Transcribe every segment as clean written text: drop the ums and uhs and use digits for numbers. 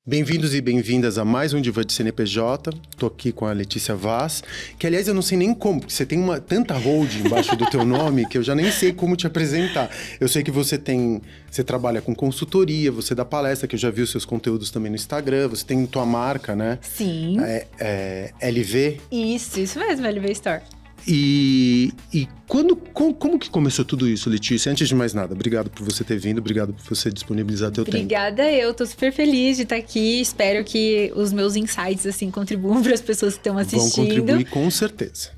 Bem-vindos e bem-vindas a mais um Diva de CNPJ. Tô aqui com a Letícia Vaz, que aliás eu não sei nem como, porque você tem tanta hold embaixo do teu nome que eu já nem sei como te apresentar. Eu sei que você trabalha com consultoria, você dá palestra, que eu já vi os seus conteúdos também no Instagram, você tem tua marca, né? Sim. LV. Isso mesmo, LV Store. E como que começou tudo isso, Letícia? Antes de mais nada, obrigado por você ter vindo, obrigado por você disponibilizar teu tempo. Obrigada, eu tô super feliz de estar aqui. Espero que os meus insights, assim, contribuam para as pessoas que estão assistindo. Vão contribuir com certeza.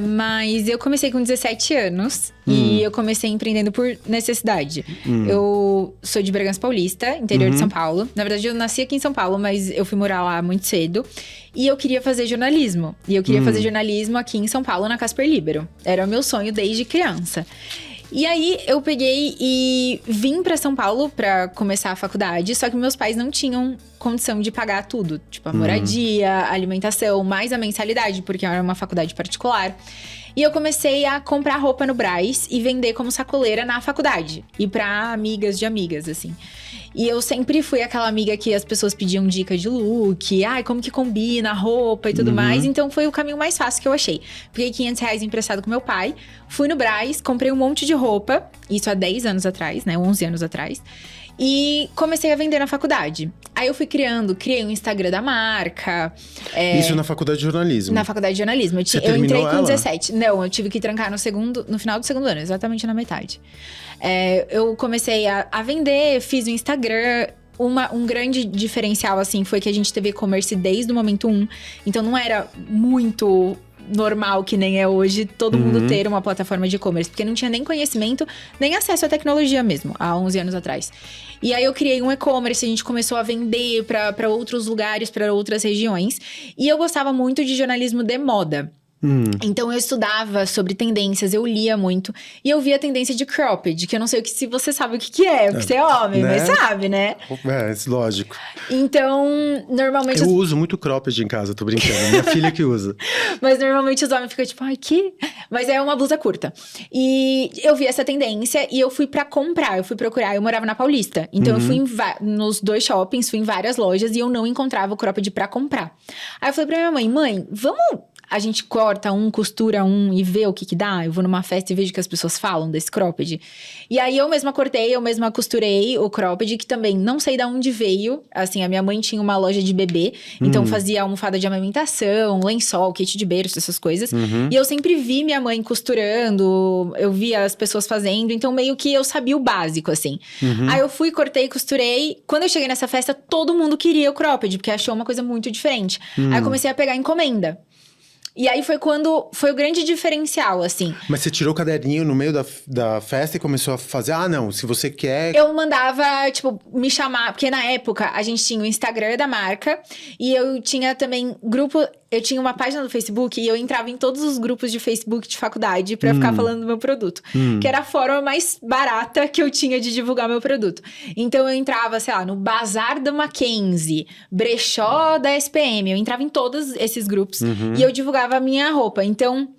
Mas eu comecei com 17 anos e eu comecei empreendendo por necessidade. Eu sou de Bragança Paulista, interior de São Paulo. Na verdade, eu nasci aqui em São Paulo, mas eu fui morar lá muito cedo. E eu queria fazer jornalismo. E eu queria fazer jornalismo aqui em São Paulo, na Casper Libero. Era o meu sonho desde criança. E aí, eu peguei e vim pra São Paulo pra começar a faculdade. Só que meus pais não tinham condição de pagar tudo. Tipo, a moradia, a alimentação, mais a mensalidade. Porque era uma faculdade particular. E eu comecei a comprar roupa no Brás e vender como sacoleira na faculdade. E pra amigas de amigas, assim. E eu sempre fui aquela amiga que as pessoas pediam dica de look. Como que combina a roupa e tudo mais. Então, foi o caminho mais fácil que eu achei. Peguei R$500 emprestado com meu pai. Fui no Brás, comprei um monte de roupa. Isso há 10 anos atrás, né? 11 anos atrás. E comecei a vender na faculdade. Aí eu fui criei um Instagram da marca. Isso na faculdade de jornalismo? Na faculdade de jornalismo. Eu entrei com 17. Não, eu tive que trancar no final do segundo ano, exatamente na metade. Eu comecei a vender, fiz o Instagram. Um grande diferencial, assim, foi que a gente teve e-commerce desde o momento 1. Então, não era muito normal, que nem é hoje, todo mundo ter uma plataforma de e-commerce. Porque não tinha nem conhecimento, nem acesso à tecnologia mesmo, há 11 anos atrás. E aí, eu criei um e-commerce, a gente começou a vender pra outros lugares, pra outras regiões. E eu gostava muito de jornalismo de moda. Então, eu estudava sobre tendências, eu lia muito. E eu via a tendência de cropped, que eu não sei se você sabe o que é, porque você é homem, né? Mas sabe, né? Lógico. Então, normalmente... Eu uso muito cropped em casa, tô brincando. Minha filha que usa. Mas normalmente os homens ficam tipo, que? Mas é uma blusa curta. E eu vi essa tendência e eu fui pra comprar, eu fui procurar. Eu morava na Paulista. Então, eu fui nos 2 shoppings, fui em várias lojas e eu não encontrava o cropped pra comprar. Aí eu falei pra minha mãe, vamos... A gente corta costura e vê o que dá. Eu vou numa festa e vejo que as pessoas falam desse cropped. E aí, eu mesma cortei, eu mesma costurei o cropped, que também não sei de onde veio. Assim, a minha mãe tinha uma loja de bebê. Então, fazia almofada de amamentação, lençol, kit de berço, essas coisas. E eu sempre vi minha mãe costurando. Eu via as pessoas fazendo. Então, meio que eu sabia o básico, assim. Aí, eu fui, cortei, costurei. Quando eu cheguei nessa festa, todo mundo queria o cropped, porque achou uma coisa muito diferente. Aí, eu comecei a pegar encomenda. E aí foi foi o grande diferencial, assim. Mas você tirou o caderninho no meio da festa e começou a fazer... não, se você quer... Eu mandava, me chamar... Porque na época, a gente tinha o Instagram da marca. E eu tinha também grupo... Eu tinha uma página no Facebook e eu entrava em todos os grupos de Facebook de faculdade pra ficar falando do meu produto. Que era a forma mais barata que eu tinha de divulgar meu produto. Então, eu entrava, sei lá, no Bazar da Mackenzie, Brechó da SPM. Eu entrava em todos esses grupos e eu divulgava a minha roupa. Então,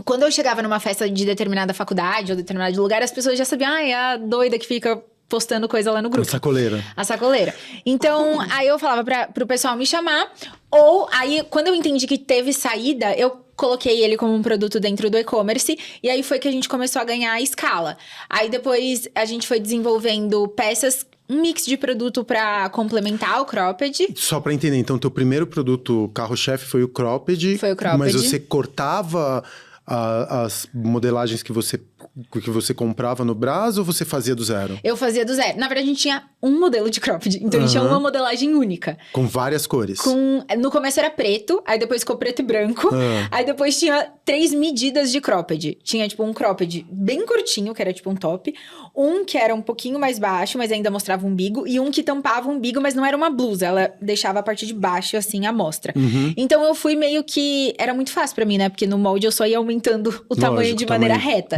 quando eu chegava numa festa de determinada faculdade ou determinado lugar, as pessoas já sabiam, é a doida que fica postando coisa lá no grupo. A sacoleira. Então, aí eu falava pro pessoal me chamar. Ou, aí, quando eu entendi que teve saída, eu coloquei ele como um produto dentro do e-commerce. E aí, foi que a gente começou a ganhar a escala. Aí, depois, a gente foi desenvolvendo peças... Um mix de produto pra complementar o cropped. Só pra entender, então, teu primeiro produto carro-chefe foi o cropped. Foi o cropped. Mas você cortava as modelagens que você comprava no Brás ou você fazia do zero? Eu fazia do zero. Na verdade, a gente tinha um modelo de cropped. Então, a gente tinha uma modelagem única. Com várias cores? No começo era preto, aí depois ficou preto e branco. Aí depois tinha 3 medidas de cropped. Tinha, um cropped bem curtinho, que era um top. Um que era um pouquinho mais baixo, mas ainda mostrava o umbigo. E um que tampava o umbigo, mas não era uma blusa. Ela deixava a parte de baixo, assim, à mostra. Então, eu fui meio que... Era muito fácil pra mim, né? Porque no molde eu só ia aumentando o tamanho de maneira reta.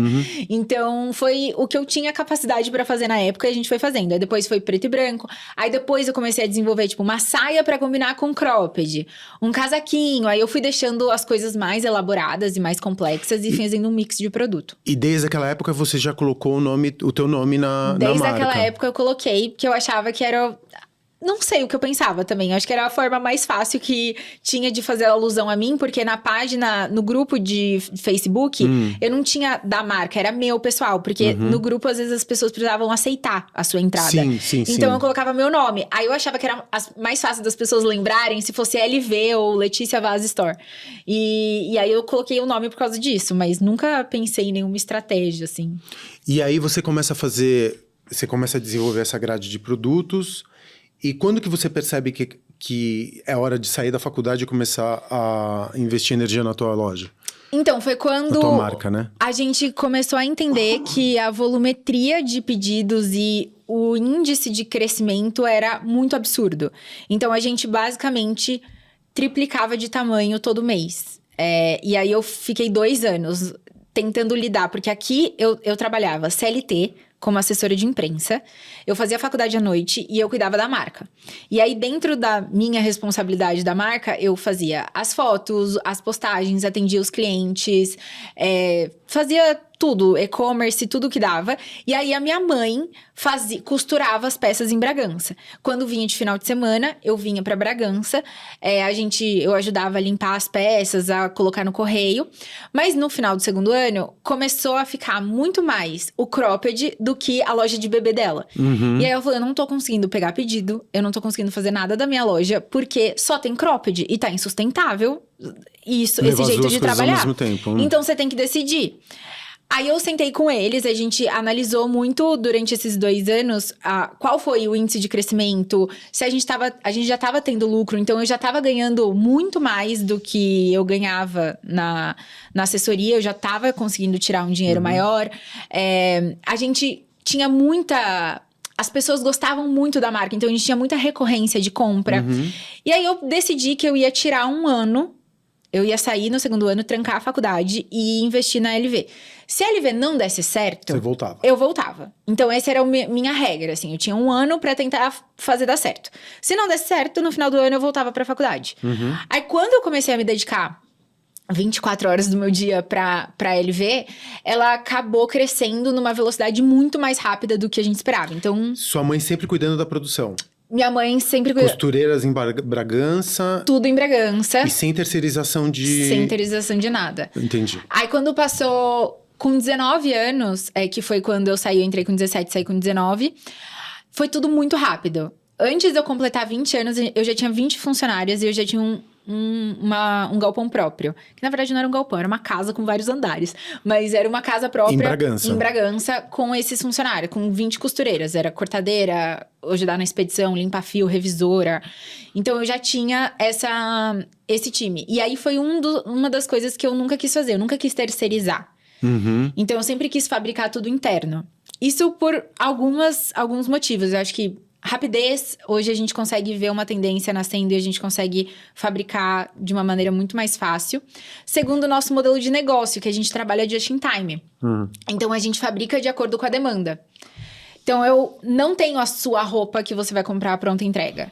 Então, foi o que eu tinha capacidade pra fazer na época e a gente foi fazendo. Aí depois foi preto e branco. Aí depois eu comecei a desenvolver, tipo, uma saia pra combinar com cropped. Um casaquinho. Aí eu fui deixando as coisas mais elaboradas e mais complexas e fazendo um mix de produto. E desde aquela época você já colocou o teu nome na Desde marca? aquela época eu coloquei, porque eu achava que era... Não sei o que eu pensava também. Acho que era a forma mais fácil que tinha de fazer alusão a mim, porque na página, no grupo de Facebook, eu não tinha da marca, era meu pessoal. Porque no grupo, às vezes, as pessoas precisavam aceitar a sua entrada. Sim. Então eu colocava meu nome. Aí eu achava que era mais fácil das pessoas lembrarem se fosse LV ou Letícia Vaz Store. E aí eu coloquei o nome por causa disso, mas nunca pensei em nenhuma estratégia, assim. E aí você começa a desenvolver essa grade de produtos. E quando que você percebe que é hora de sair da faculdade e começar a investir energia na tua loja? Então, foi quando na tua marca, né? A gente começou a entender que a volumetria de pedidos e o índice de crescimento era muito absurdo. Então, a gente basicamente triplicava de tamanho todo mês. E aí, eu fiquei 2 anos tentando lidar, porque aqui eu trabalhava CLT, como assessora de imprensa, eu fazia faculdade à noite e eu cuidava da marca. E aí, dentro da minha responsabilidade da marca, eu fazia as fotos, as postagens, atendia os clientes, fazia tudo, e-commerce, tudo que dava. E aí, a minha mãe costurava as peças em Bragança. Quando vinha de final de semana, eu vinha pra Bragança, eu ajudava a limpar as peças, a colocar no correio. Mas no final do 2º ano, começou a ficar muito mais o cropped do que a loja de bebê dela. E aí eu falei, eu não tô conseguindo pegar pedido, eu não tô conseguindo fazer nada da minha loja, porque só tem cropped e tá insustentável esse jeito de trabalhar. Ao mesmo tempo. Então você tem que decidir. Aí eu sentei com eles, a gente analisou muito durante esses 2 anos qual foi o índice de crescimento, se a gente já estava tendo lucro, então eu já estava ganhando muito mais do que eu ganhava na assessoria, eu já estava conseguindo tirar um dinheiro maior. A gente tinha as pessoas gostavam muito da marca, então a gente tinha muita recorrência de compra. E aí eu decidi que eu ia tirar 1 ano. Eu ia sair no 2º ano, trancar a faculdade e investir na LV. Se a LV não desse certo... Você voltava. Eu voltava. Então, essa era a minha regra, assim. Eu tinha 1 ano pra tentar fazer dar certo. Se não desse certo, no final do ano eu voltava pra faculdade. Aí, quando eu comecei a me dedicar 24 horas do meu dia pra LV, ela acabou crescendo numa velocidade muito mais rápida do que a gente esperava. Então... Sua mãe sempre cuidando da produção. Minha mãe sempre... Costureiras em Bragança. Tudo em Bragança. E sem terceirização de... Sem terceirização de nada. Entendi. Aí, quando passou com 19 anos, que foi quando eu saí, eu entrei com 17, saí com 19, foi tudo muito rápido. Antes de eu completar 20 anos, eu já tinha 20 funcionárias e eu já tinha um galpão próprio. Que, na verdade, não era um galpão, era uma casa com vários andares. Mas era uma casa própria... Em Bragança, com esses funcionários, com 20 costureiras. Era cortadeira, ajudar na expedição, limpar fio, revisora. Então, eu já tinha esse time. E aí, foi uma das coisas que eu nunca quis fazer. Eu nunca quis terceirizar. Então, eu sempre quis fabricar tudo interno. Isso por alguns motivos. Eu acho que rapidez, hoje a gente consegue ver uma tendência nascendo e a gente consegue fabricar de uma maneira muito mais fácil. Segundo, o nosso modelo de negócio, que a gente trabalha just in time. Então, a gente fabrica de acordo com a demanda. Então, eu não tenho a sua roupa que você vai comprar pronta entrega.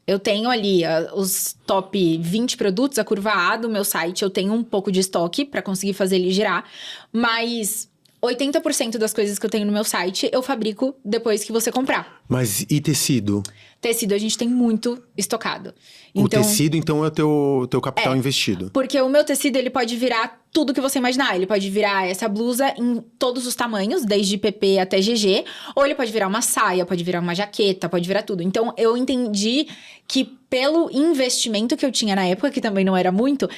Eu tenho ali os top 20 produtos, a curva A do meu site. Eu tenho um pouco de estoque para conseguir fazer ele girar. Mas 80% das coisas que eu tenho no meu site, eu fabrico depois que você comprar. Mas e tecido? Tecido a gente tem muito estocado. O tecido, então, é o teu capital investido. Porque o meu tecido, ele pode virar tudo que você imaginar. Ele pode virar essa blusa em todos os tamanhos, desde PP até GG. Ou ele pode virar uma saia, pode virar uma jaqueta, pode virar tudo. Então, eu entendi que pelo investimento que eu tinha na época, que também não era muito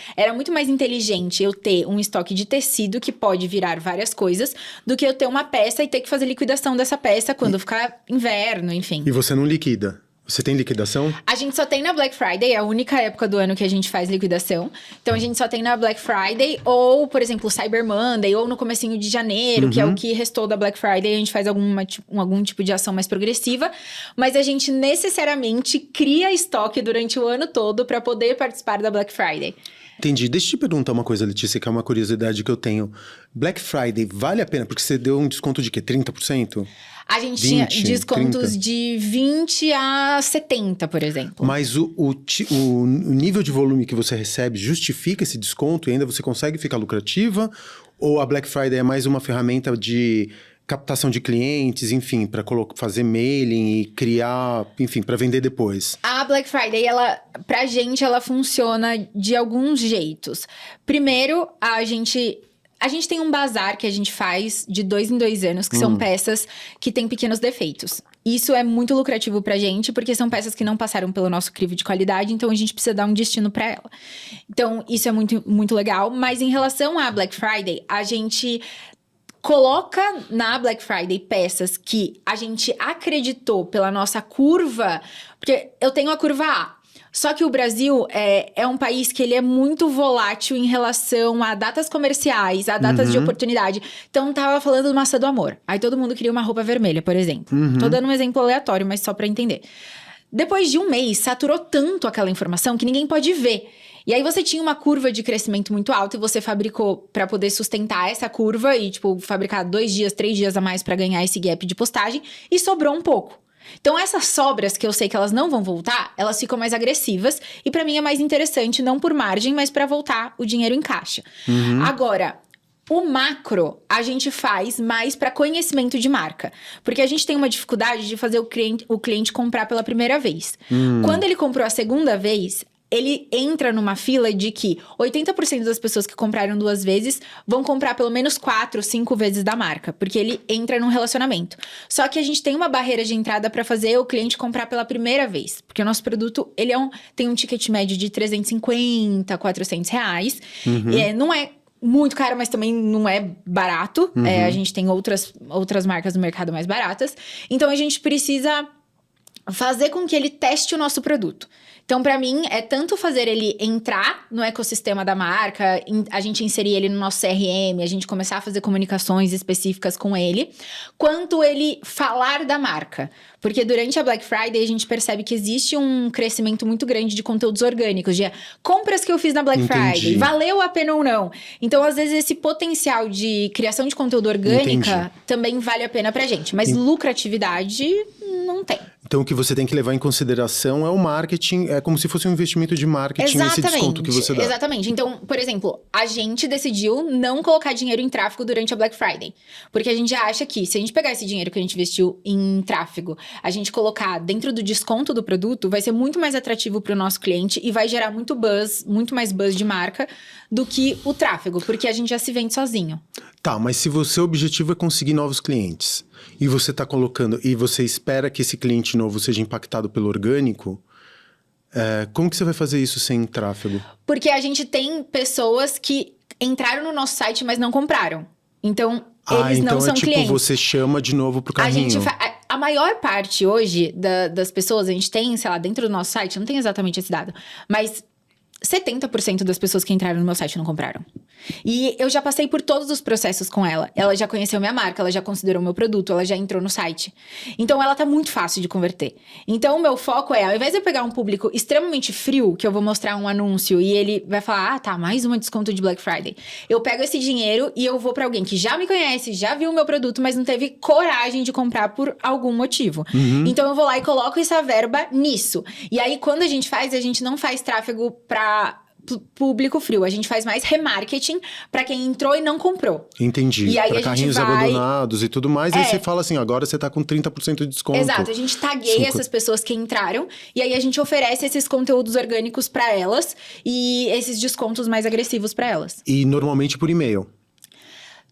mais inteligente eu ter um estoque de tecido que pode virar várias coisas, do que eu ter uma peça e ter que fazer liquidação dessa peça quando ficar inverno, enfim. E você não liquida? Você tem liquidação? A gente só tem na Black Friday, é a única época do ano que a gente faz liquidação. Então, a gente só tem na Black Friday, ou, por exemplo, Cyber Monday, ou no comecinho de janeiro, que é o que restou da Black Friday. A gente faz algum tipo de ação mais progressiva. Mas a gente necessariamente cria estoque durante o ano todo para poder participar da Black Friday. Entendi. Deixa eu te perguntar uma coisa, Letícia, que é uma curiosidade que eu tenho. Black Friday vale a pena? Porque você deu um desconto de quê? 30%? A gente 20, tinha descontos 30. de 20 a 70, por exemplo. Mas o nível de volume que você recebe justifica esse desconto e ainda você consegue ficar lucrativa? Ou a Black Friday é mais uma ferramenta de captação de clientes, enfim, para fazer mailing e criar, enfim, para vender depois? A Black Friday, pra gente, ela funciona de alguns jeitos. Primeiro, a gente tem um bazar que a gente faz de 2 em 2 anos, que são peças que têm pequenos defeitos. Isso é muito lucrativo pra gente, porque são peças que não passaram pelo nosso crivo de qualidade, então a gente precisa dar um destino pra ela. Então, isso é muito, muito legal. Mas em relação à Black Friday, a gente coloca na Black Friday peças que a gente acreditou pela nossa curva, porque eu tenho a curva A. Só que o Brasil é um país que ele é muito volátil em relação a datas comerciais, a datas de oportunidade. Então, tava falando do Maçã do Amor. Aí todo mundo queria uma roupa vermelha, por exemplo. Tô dando um exemplo aleatório, mas só pra entender. Depois de um mês, saturou tanto aquela informação que ninguém pode ver. E aí você tinha uma curva de crescimento muito alta e você fabricou pra poder sustentar essa curva e, tipo, fabricar 2 dias, 3 dias a mais pra ganhar esse gap de postagem e sobrou um pouco. Então, essas sobras, que eu sei que elas não vão voltar, elas ficam mais agressivas. E pra mim é mais interessante, não por margem, mas pra voltar o dinheiro em caixa. Agora, o macro, a gente faz mais para conhecimento de marca. Porque a gente tem uma dificuldade de fazer o cliente comprar pela primeira vez. Quando ele comprou a segunda vez, ele entra numa fila de que 80% das pessoas que compraram 2 vezes vão comprar pelo menos 4, 5 vezes da marca. Porque ele entra num relacionamento. Só que a gente tem uma barreira de entrada para fazer o cliente comprar pela primeira vez. Porque o nosso produto, ele tem um ticket médio de 350, 400 reais. E não é muito caro, mas também não é barato. A gente tem outras marcas no mercado mais baratas. Então, a gente precisa fazer com que ele teste o nosso produto. Então, pra mim, é tanto fazer ele entrar no ecossistema da marca, a gente inserir ele no nosso CRM, a gente começar a fazer comunicações específicas com ele, quanto ele falar da marca. Porque durante a Black Friday, a gente percebe que existe um crescimento muito grande de conteúdos orgânicos, de compras que eu fiz na Black Friday, valeu a pena ou não. Então, às vezes, esse potencial de criação de conteúdo orgânica também vale a pena pra gente. Mas lucratividade, não tem. Então, o que você tem que levar em consideração é o marketing, é como se fosse um investimento de marketing esse desconto que você dá. Exatamente. Então, por exemplo, a gente decidiu não colocar dinheiro em tráfego durante a Black Friday. Porque a gente acha que, se a gente pegar esse dinheiro que a gente investiu em tráfego, a gente colocar dentro do desconto do produto, vai ser muito mais atrativo para o nosso cliente e vai gerar muito mais buzz de marca do que o tráfego, porque a gente já se vende sozinho. Tá, mas se o seu objetivo é conseguir novos clientes e você tá colocando, e você espera que esse cliente novo seja impactado pelo orgânico, como que você vai fazer isso sem tráfego? Porque a gente tem pessoas que entraram no nosso site, mas não compraram. Então, eles não são clientes. Então você chama de novo pro carrinho. A maior parte hoje das pessoas, a gente tem, sei lá, dentro do nosso site, não tem exatamente esse dado, mas 70% das pessoas que entraram no meu site não compraram. E eu já passei por todos os processos com ela. Ela já conheceu minha marca, ela já considerou meu produto, ela já entrou no site. Então, ela tá muito fácil de converter. Então, o meu foco é, ao invés de eu pegar um público extremamente frio, que eu vou mostrar um anúncio e ele vai falar, tá, mais um desconto de Black Friday. Eu pego esse dinheiro e eu vou pra alguém que já me conhece, já viu o meu produto, mas não teve coragem de comprar por algum motivo. Então, eu vou lá e coloco essa verba nisso. E aí, quando a gente não faz tráfego pra público frio. A gente faz mais remarketing pra quem entrou e não comprou. Entendi. E aí pra carrinhos abandonados e tudo mais. E aí você fala assim, agora você tá com 30% de desconto. Exato. A gente tagueia essas pessoas que entraram. E aí a gente oferece esses conteúdos orgânicos pra elas. E esses descontos mais agressivos pra elas. E normalmente por e-mail.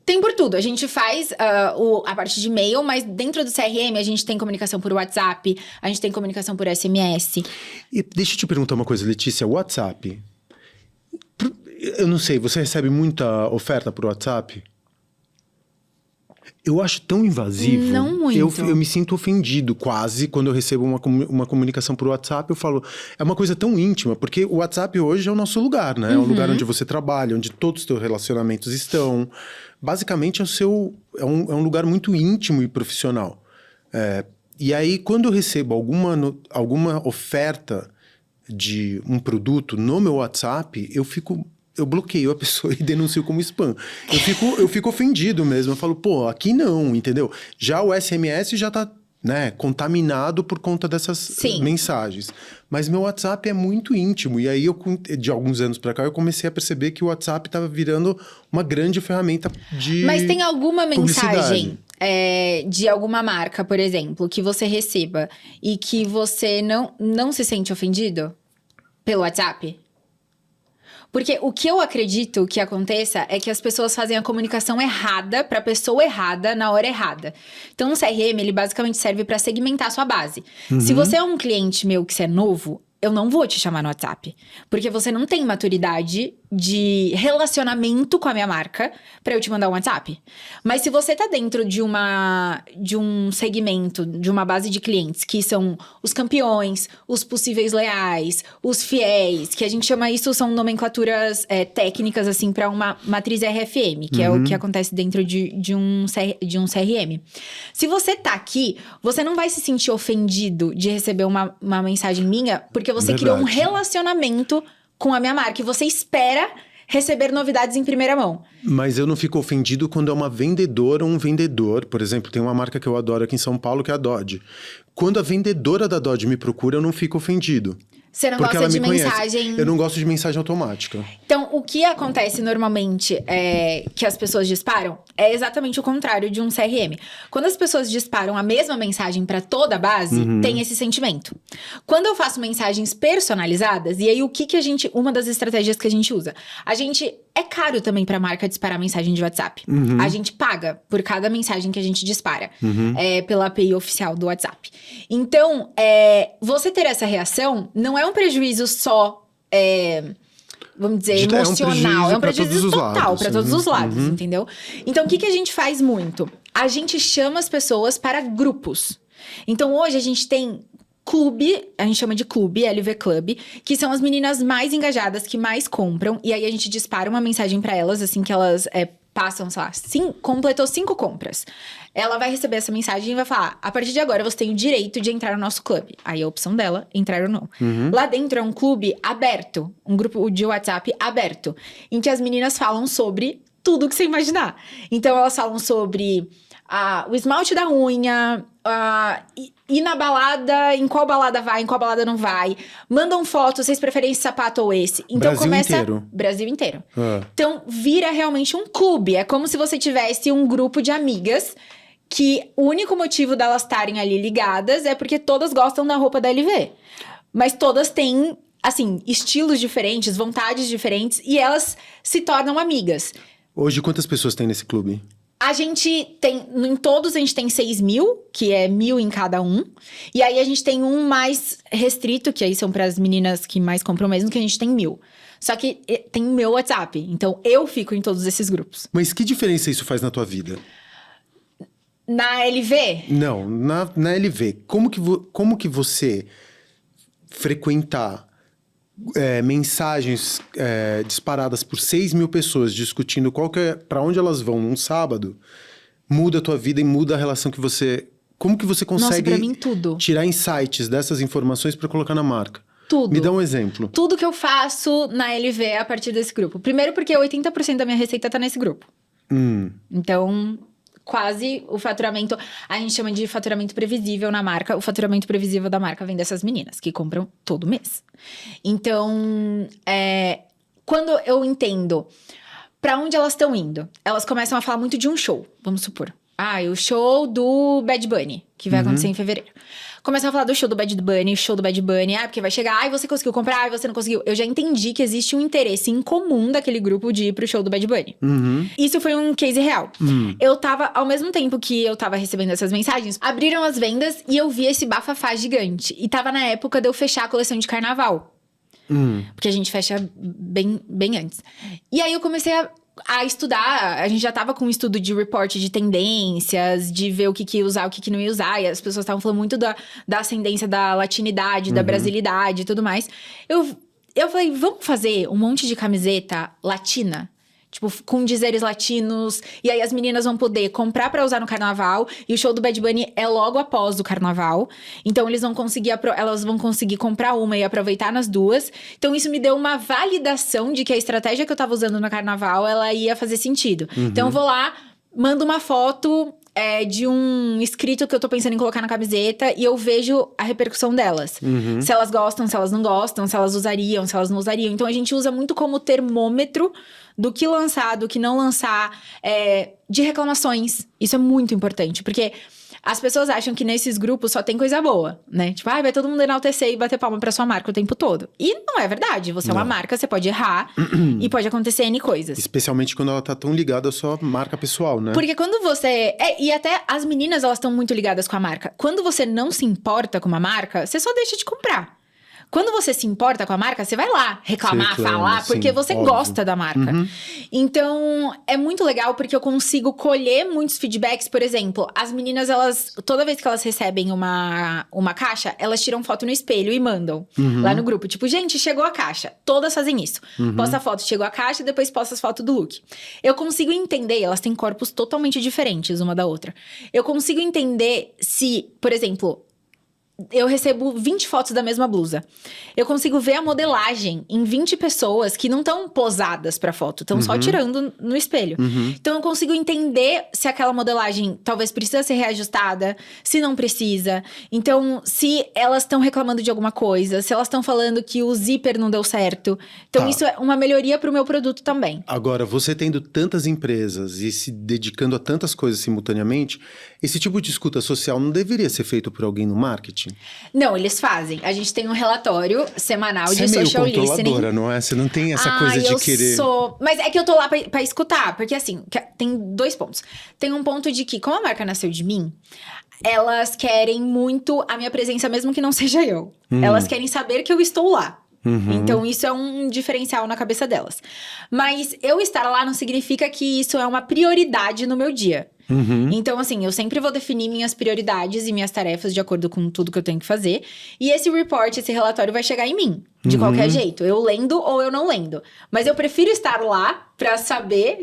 Tem por tudo. A gente faz a parte de e-mail, mas dentro do CRM a gente tem comunicação por WhatsApp, a gente tem comunicação por SMS. E deixa eu te perguntar uma coisa, Letícia. WhatsApp... Eu não sei, você recebe muita oferta por WhatsApp? Eu acho tão invasivo. Não muito. Eu me sinto ofendido quase quando eu recebo uma comunicação por WhatsApp. Eu falo, é uma coisa tão íntima, porque o WhatsApp hoje é o nosso lugar, né? É o lugar onde você trabalha, onde todos os seus relacionamentos estão. Basicamente é um lugar muito íntimo e profissional. E aí, quando eu recebo alguma oferta de um produto no meu WhatsApp, eu fico eu bloqueio a pessoa e denuncio como spam. Eu fico ofendido mesmo. Eu falo, pô, aqui não, entendeu? Já o SMS já tá, né, contaminado por conta dessas mensagens. Mas meu WhatsApp é muito íntimo. E aí, de alguns anos pra cá, eu comecei a perceber que o WhatsApp tava virando uma grande ferramenta de Mas tem alguma publicidade. mensagem de alguma marca, por exemplo, que você receba e que você não se sente ofendido pelo WhatsApp? Porque o que eu acredito que aconteça é que as pessoas fazem a comunicação errada pra pessoa errada na hora errada. Então, o CRM, ele basicamente serve pra segmentar a sua base. Se você é um cliente meu que você é novo, eu não vou te chamar no WhatsApp. Porque você não tem maturidade de relacionamento com a minha marca pra eu te mandar um WhatsApp. Mas se você tá dentro de um segmento, de uma base de clientes, que são os campeões, os possíveis leais, os fiéis, que a gente chama isso, são nomenclaturas técnicas, assim, pra uma matriz RFM, que é o que acontece dentro de um CRM. Se você tá aqui, você não vai se sentir ofendido de receber uma mensagem minha, porque você criou um relacionamento com a minha marca e você espera receber novidades em primeira mão. Mas eu não fico ofendido quando é uma vendedora ou um vendedor. Por exemplo, tem uma marca que eu adoro aqui em São Paulo, que é a Dodge. Quando a vendedora da Dodge me procura, eu não fico ofendido. Você não porque gosta ela de me conhece. mensagem... Eu não gosto de mensagem automática. Então, o que acontece normalmente que as pessoas disparam é exatamente o contrário de um CRM. Quando as pessoas disparam a mesma mensagem para toda a base, tem esse sentimento. Quando eu faço mensagens personalizadas, e aí uma das estratégias que a gente usa? É caro também pra marca disparar mensagem de WhatsApp. A gente paga por cada mensagem que a gente dispara. Pela API oficial do WhatsApp. Então, você ter essa reação não é um prejuízo só, vamos dizer, emocional. É um prejuízo total pra todos os lados, entendeu? Então, o que a gente faz muito? A gente chama as pessoas para grupos. Então, hoje a gente tem clube, a gente chama de clube, LV Club, que são as meninas mais engajadas, que mais compram. E aí, a gente dispara uma mensagem pra elas, assim que elas passam, sei lá, completou 5 compras. Ela vai receber essa mensagem e vai falar: a partir de agora, você tem o direito de entrar no nosso clube. Aí, a opção dela, entrar ou não. Lá dentro é um clube aberto, um grupo de WhatsApp aberto, em que as meninas falam sobre tudo que você imaginar. Então, elas falam sobre o esmalte da unha, ir na balada, em qual balada vai, em qual balada não vai. Mandam fotos, vocês preferem esse sapato ou esse. Então Brasil inteiro. Então, vira realmente um clube. É como se você tivesse um grupo de amigas que o único motivo delas estarem ali ligadas é porque todas gostam da roupa da LV. Mas todas têm, assim, estilos diferentes, vontades diferentes, e elas se tornam amigas. Hoje, quantas pessoas tem nesse clube? A gente tem, em todos a gente tem 6.000, que é 1.000 em cada um. E aí a gente tem um mais restrito, que aí são para as meninas que mais compram mesmo, que a gente tem 1.000. Só que tem o meu WhatsApp, então eu fico em todos esses grupos. Mas que diferença isso faz na tua vida? Na LV? Não, na LV. Como que você frequentar mensagens disparadas por 6.000 pessoas discutindo para onde elas vão num sábado, muda a tua vida e muda a relação que você... Como que você consegue pra mim, tudo. Tirar insights dessas informações para colocar na marca? Tudo. Me dá um exemplo. Tudo que eu faço na LV é a partir desse grupo. Primeiro porque 80% da minha receita tá nesse grupo. Então... quase o faturamento, a gente chama de faturamento previsível na marca. O faturamento previsível da marca vem dessas meninas, que compram todo mês. Então, quando eu entendo pra onde elas estão indo, elas começam a falar muito de um show, vamos supor. O show do Bad Bunny, que vai acontecer em fevereiro. Começam a falar do show do Bad Bunny, porque vai chegar, você conseguiu comprar, você não conseguiu. Eu já entendi que existe um interesse em comum daquele grupo de ir pro show do Bad Bunny. Isso foi um case real. Eu tava, ao mesmo tempo que eu tava recebendo essas mensagens, abriram as vendas e eu vi esse bafafá gigante. E tava na época de eu fechar a coleção de carnaval. Porque a gente fecha bem antes. E aí eu comecei a estudar, a gente já tava com um estudo de report de tendências, de ver o que ia usar, o que não ia usar. E as pessoas estavam falando muito da ascendência da latinidade, da brasilidade e tudo mais. Eu falei, vamos fazer um monte de camiseta latina? Tipo, com dizeres latinos. E aí as meninas vão poder comprar pra usar no carnaval. E o show do Bad Bunny é logo após o carnaval. Então elas vão conseguir comprar uma e aproveitar nas duas. Então isso me deu uma validação de que a estratégia que eu tava usando no carnaval, ela ia fazer sentido. Então eu vou lá, mando uma foto de um escrito que eu tô pensando em colocar na camiseta e eu vejo a repercussão delas. Se elas gostam, se elas não gostam, se elas usariam, se elas não usariam. Então a gente usa muito como termômetro do que lançar, do que não lançar, de reclamações. Isso é muito importante, porque as pessoas acham que nesses grupos só tem coisa boa, né? Tipo, vai todo mundo enaltecer e bater palma pra sua marca o tempo todo. E não é verdade. Você é uma marca, você pode errar e pode acontecer N coisas. Especialmente quando ela tá tão ligada à sua marca pessoal, né? Porque quando você... e até as meninas, elas estão muito ligadas com a marca. Quando você não se importa com uma marca, você só deixa de comprar. Quando você se importa com a marca, você vai lá reclamar, falar, porque você gosta da marca. Então, é muito legal porque eu consigo colher muitos feedbacks. Por exemplo, as meninas, toda vez que elas recebem uma caixa, elas tiram foto no espelho e mandam lá no grupo. Tipo, gente, chegou a caixa. Todas fazem isso. Posta a foto, chegou a caixa, depois posta as fotos do look. Eu consigo entender, elas têm corpos totalmente diferentes uma da outra. Eu consigo entender se, por exemplo... Eu recebo 20 fotos da mesma blusa. Eu consigo ver a modelagem em 20 pessoas que não estão posadas pra foto. Estão só tirando no espelho. Então, eu consigo entender se aquela modelagem talvez precisa ser reajustada. Se não precisa. Então, se elas estão reclamando de alguma coisa. Se elas estão falando que o zíper não deu certo. Então, isso é uma melhoria pro meu produto também. Agora, você tendo tantas empresas e se dedicando a tantas coisas simultaneamente... Esse tipo de escuta social não deveria ser feito por alguém no marketing? Não, eles fazem. A gente tem um relatório semanal Você de social listening. Você é meio controladora, não é? Você não tem essa coisa de querer... Mas é que eu tô lá pra escutar. Porque assim, tem 2 pontos. Tem um ponto de que, como a marca nasceu de mim... Elas querem muito a minha presença, mesmo que não seja eu. Elas querem saber que eu estou lá. Então, isso é um diferencial na cabeça delas. Mas eu estar lá não significa que isso é uma prioridade no meu dia. Então, assim, eu sempre vou definir minhas prioridades e minhas tarefas de acordo com tudo que eu tenho que fazer. E esse report, esse relatório vai chegar em mim, de qualquer jeito. Eu lendo ou eu não lendo. Mas eu prefiro estar lá pra saber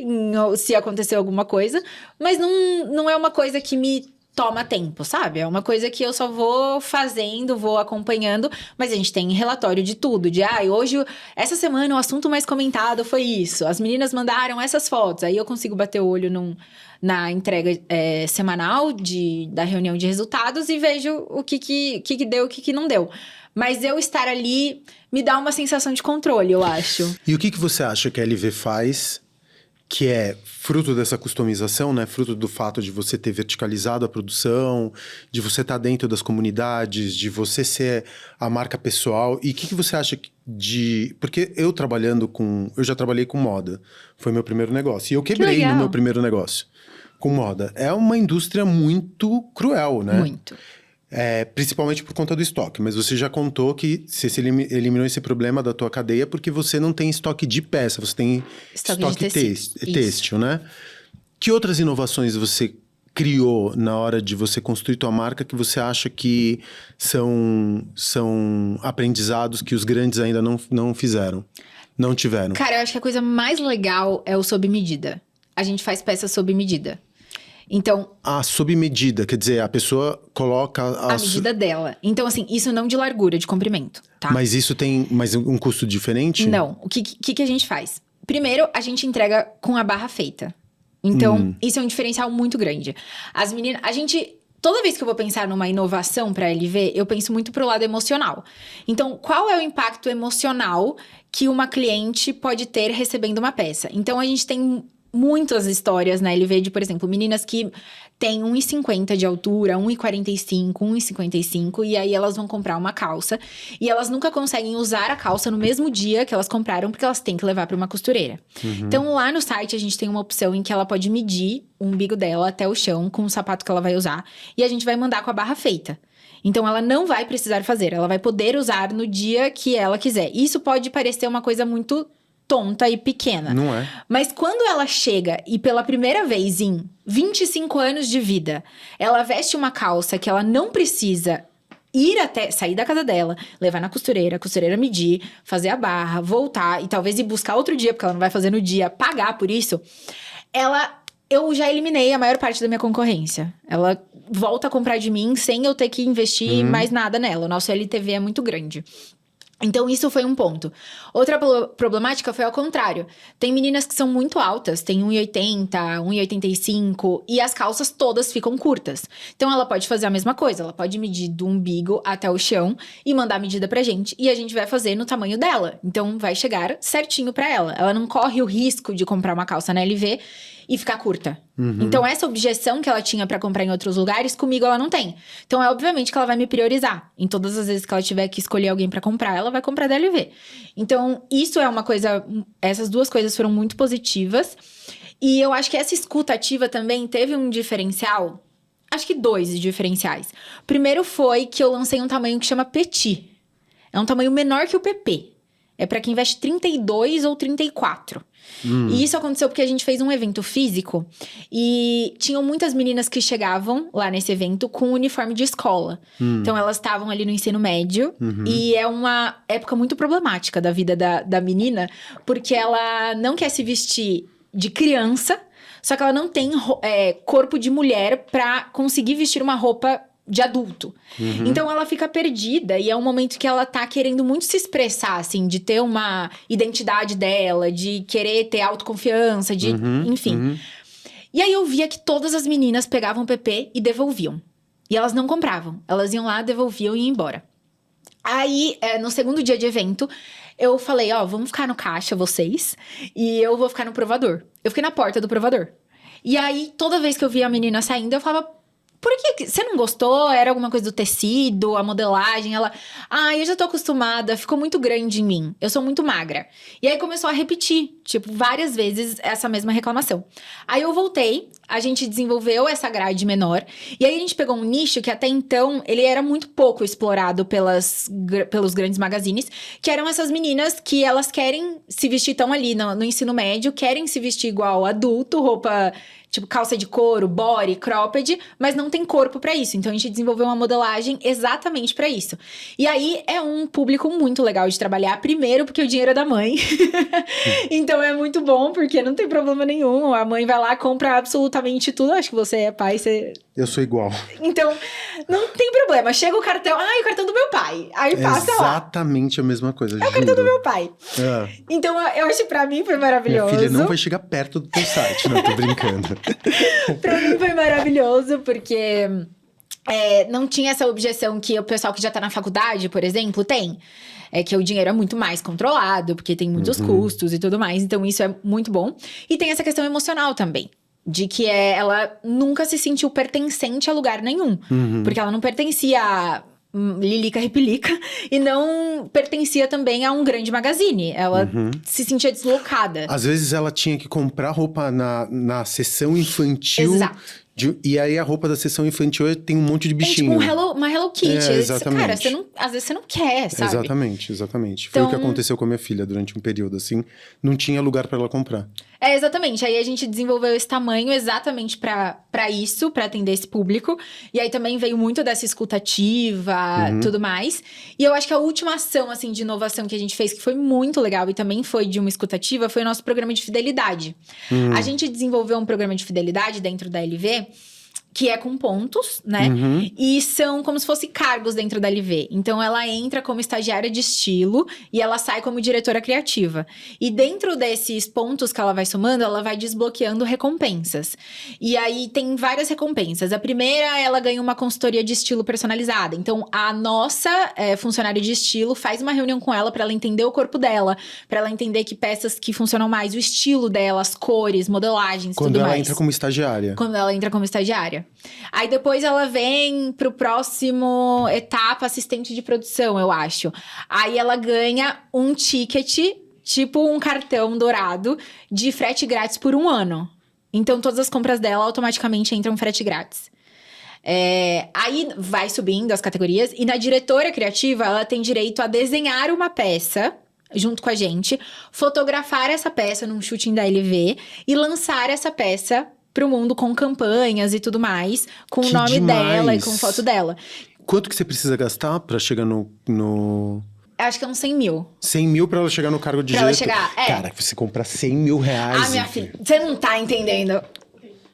se aconteceu alguma coisa. Mas não é uma coisa que me toma tempo, sabe? É uma coisa que eu só vou fazendo, vou acompanhando. Mas a gente tem relatório de tudo. De, hoje, essa semana, o assunto mais comentado foi isso. As meninas mandaram essas fotos. Aí eu consigo bater o olho na entrega semanal da reunião de resultados e vejo o que deu, o que não deu. Mas eu estar ali me dá uma sensação de controle, eu acho. E o que você acha que a LV faz, que é fruto dessa customização, né? Fruto do fato de você ter verticalizado a produção, de você estar dentro das comunidades, de você ser a marca pessoal. E o que você acha Porque eu já trabalhei com moda. Foi meu primeiro negócio. E eu quebrei no meu primeiro negócio com moda. É uma indústria muito cruel, né? Muito. Principalmente por conta do estoque. Mas você já contou que você eliminou esse problema da tua cadeia porque você não tem estoque de peça, você tem estoque têxtil, né? Que outras inovações você criou na hora de você construir tua marca que você acha que são aprendizados que os grandes ainda não fizeram, não tiveram? Cara, eu acho que a coisa mais legal é o sob medida. A gente faz peças sob medida. Então... sob medida, quer dizer, a pessoa coloca... A medida dela. Então, assim, isso não de largura, de comprimento, tá? Mas isso tem um custo diferente? Não. O que a gente faz? Primeiro, a gente entrega com a barra feita. Então, isso é um diferencial muito grande. As meninas... Toda vez que eu vou pensar numa inovação para a LV, eu penso muito pro lado emocional. Então, qual é o impacto emocional que uma cliente pode ter recebendo uma peça? Então, a gente tem... muitas histórias na LV de, por exemplo, meninas que têm 1,50 de altura, 1,45, 1,55, e aí elas vão comprar uma calça e elas nunca conseguem usar a calça no mesmo dia que elas compraram, porque elas têm que levar para uma costureira. Então, lá no site, a gente tem uma opção em que ela pode medir o umbigo dela até o chão com o sapato que ela vai usar, e a gente vai mandar com a barra feita. Então, ela não vai precisar fazer, ela vai poder usar no dia que ela quiser. Isso pode parecer uma coisa muito tonta e pequena. Não é. Mas quando ela chega e pela primeira vez em 25 anos de vida, ela veste uma calça que ela não precisa sair da casa dela, levar na costureira, a costureira medir, fazer a barra, voltar e talvez ir buscar outro dia, porque ela não vai fazer no dia, pagar por isso, eu já eliminei a maior parte da minha concorrência. Ela volta a comprar de mim sem eu ter que investir mais nada nela. O nosso LTV é muito grande. Então, isso foi um ponto. Outra problemática foi ao contrário. Tem meninas que são muito altas, tem 1,80, 1,85, e as calças todas ficam curtas. Então, ela pode fazer a mesma coisa. Ela pode medir do umbigo até o chão e mandar a medida pra gente. E a gente vai fazer no tamanho dela. Então, vai chegar certinho pra ela. Ela não corre o risco de comprar uma calça na LV e ficar curta. Então, essa objeção que ela tinha pra comprar em outros lugares, comigo ela não tem. Então, é obviamente que ela vai me priorizar. Em todas as vezes que ela tiver que escolher alguém pra comprar, ela vai comprar da LV. Então, isso é uma coisa... Essas duas coisas foram muito positivas. E eu acho que essa escuta ativa também teve um diferencial. Acho que 2 diferenciais. Primeiro foi que eu lancei um tamanho que chama Petit. É um tamanho menor que o PP. É pra quem veste 32 ou 34. E isso aconteceu porque a gente fez um evento físico e tinham muitas meninas que chegavam lá nesse evento com uniforme de escola. Então, elas estavam ali no ensino médio e é uma época muito problemática da vida da menina, porque ela não quer se vestir de criança, só que ela não tem corpo de mulher pra conseguir vestir uma roupa de adulto. Então, ela fica perdida e é um momento que ela tá querendo muito se expressar, assim, de ter uma identidade dela, de querer ter autoconfiança, enfim. E aí, eu via que todas as meninas pegavam o PP e devolviam. E elas não compravam. Elas iam lá, devolviam e iam embora. Aí, no segundo dia de evento, eu falei, vamos ficar no caixa, vocês, e eu vou ficar no provador. Eu fiquei na porta do provador. E aí, toda vez que eu via a menina saindo, eu falava... Por que você não gostou? Era alguma coisa do tecido, a modelagem? Ela, eu já tô acostumada, ficou muito grande em mim. Eu sou muito magra. E aí começou a repetir, várias vezes essa mesma reclamação. Aí eu voltei, a gente desenvolveu essa grade menor. E aí a gente pegou um nicho que até então, ele era muito pouco explorado pelos grandes magazines. Que eram essas meninas que elas querem se vestir, tão ali no ensino médio, querem se vestir igual adulto, roupa... calça de couro, body, cropped, mas não tem corpo pra isso. Então, a gente desenvolveu uma modelagem exatamente pra isso. E aí, é um público muito legal de trabalhar. Primeiro, porque o dinheiro é da mãe. Então, é muito bom, porque não tem problema nenhum. A mãe vai lá, compra absolutamente tudo. Acho que você é pai, você... Eu sou igual. Então, não tem problema. Chega o cartão... o cartão do meu pai. Aí passa lá. Exatamente a mesma coisa, É o cartão do meu pai. Então, eu acho que pra mim foi maravilhoso. Minha filha não vai chegar perto do teu site. Não, tô brincando. Pra mim foi maravilhoso, porque não tinha essa objeção que o pessoal que já tá na faculdade, por exemplo, tem. É que o dinheiro é muito mais controlado, porque tem muitos custos e tudo mais. Então, isso é muito bom. E tem essa questão emocional também. De que ela nunca se sentiu pertencente a lugar nenhum. Porque ela não pertencia a Lilica Repelica e não pertencia também a um grande magazine. Ela se sentia deslocada. Às vezes ela tinha que comprar roupa na seção infantil. Exato. E aí a roupa da seção infantil tem um monte de bichinho. Uma Hello Kitty. Exatamente. Cara, às vezes você não quer, sabe? Exatamente. Então... Foi o que aconteceu com a minha filha durante um período, assim. Não tinha lugar pra ela comprar. Exatamente. Aí a gente desenvolveu esse tamanho exatamente pra isso, pra atender esse público. E aí também veio muito dessa escuta ativa, tudo mais. E eu acho que a última ação, assim, de inovação que a gente fez, que foi muito legal e também foi de uma escuta ativa, foi o nosso programa de fidelidade. A gente desenvolveu um programa de fidelidade dentro da LV, que é com pontos, né? E são como se fossem cargos dentro da LV. Então, ela entra como estagiária de estilo e ela sai como diretora criativa. E dentro desses pontos que ela vai somando, ela vai desbloqueando recompensas. E aí, tem várias recompensas. A primeira, ela ganha uma consultoria de estilo personalizada. Então, a nossa funcionária de estilo faz uma reunião com ela para ela entender o corpo dela, para ela entender que peças que funcionam mais, o estilo dela, as cores, modelagens, tudo mais. Quando ela entra como estagiária. Quando ela entra como estagiária. Aí depois ela vem pro próximo etapa, assistente de produção, eu acho. Aí ela ganha um ticket, tipo um cartão dourado, de frete grátis por 1 ano. Então todas as compras dela automaticamente entram frete grátis. Aí vai subindo as categorias. E na diretora criativa, ela tem direito a desenhar uma peça junto com a gente, fotografar essa peça num shooting da LV e lançar essa peça pro mundo com campanhas e tudo mais, com o nome dela e com foto dela. quanto que você precisa gastar pra chegar no... Eu acho que é uns 100 mil. 100 mil pra ela chegar no cargo de Pra ela diretor? chegar, é. Cara, você compra 100 mil reais. Ah, minha filha, você não tá entendendo.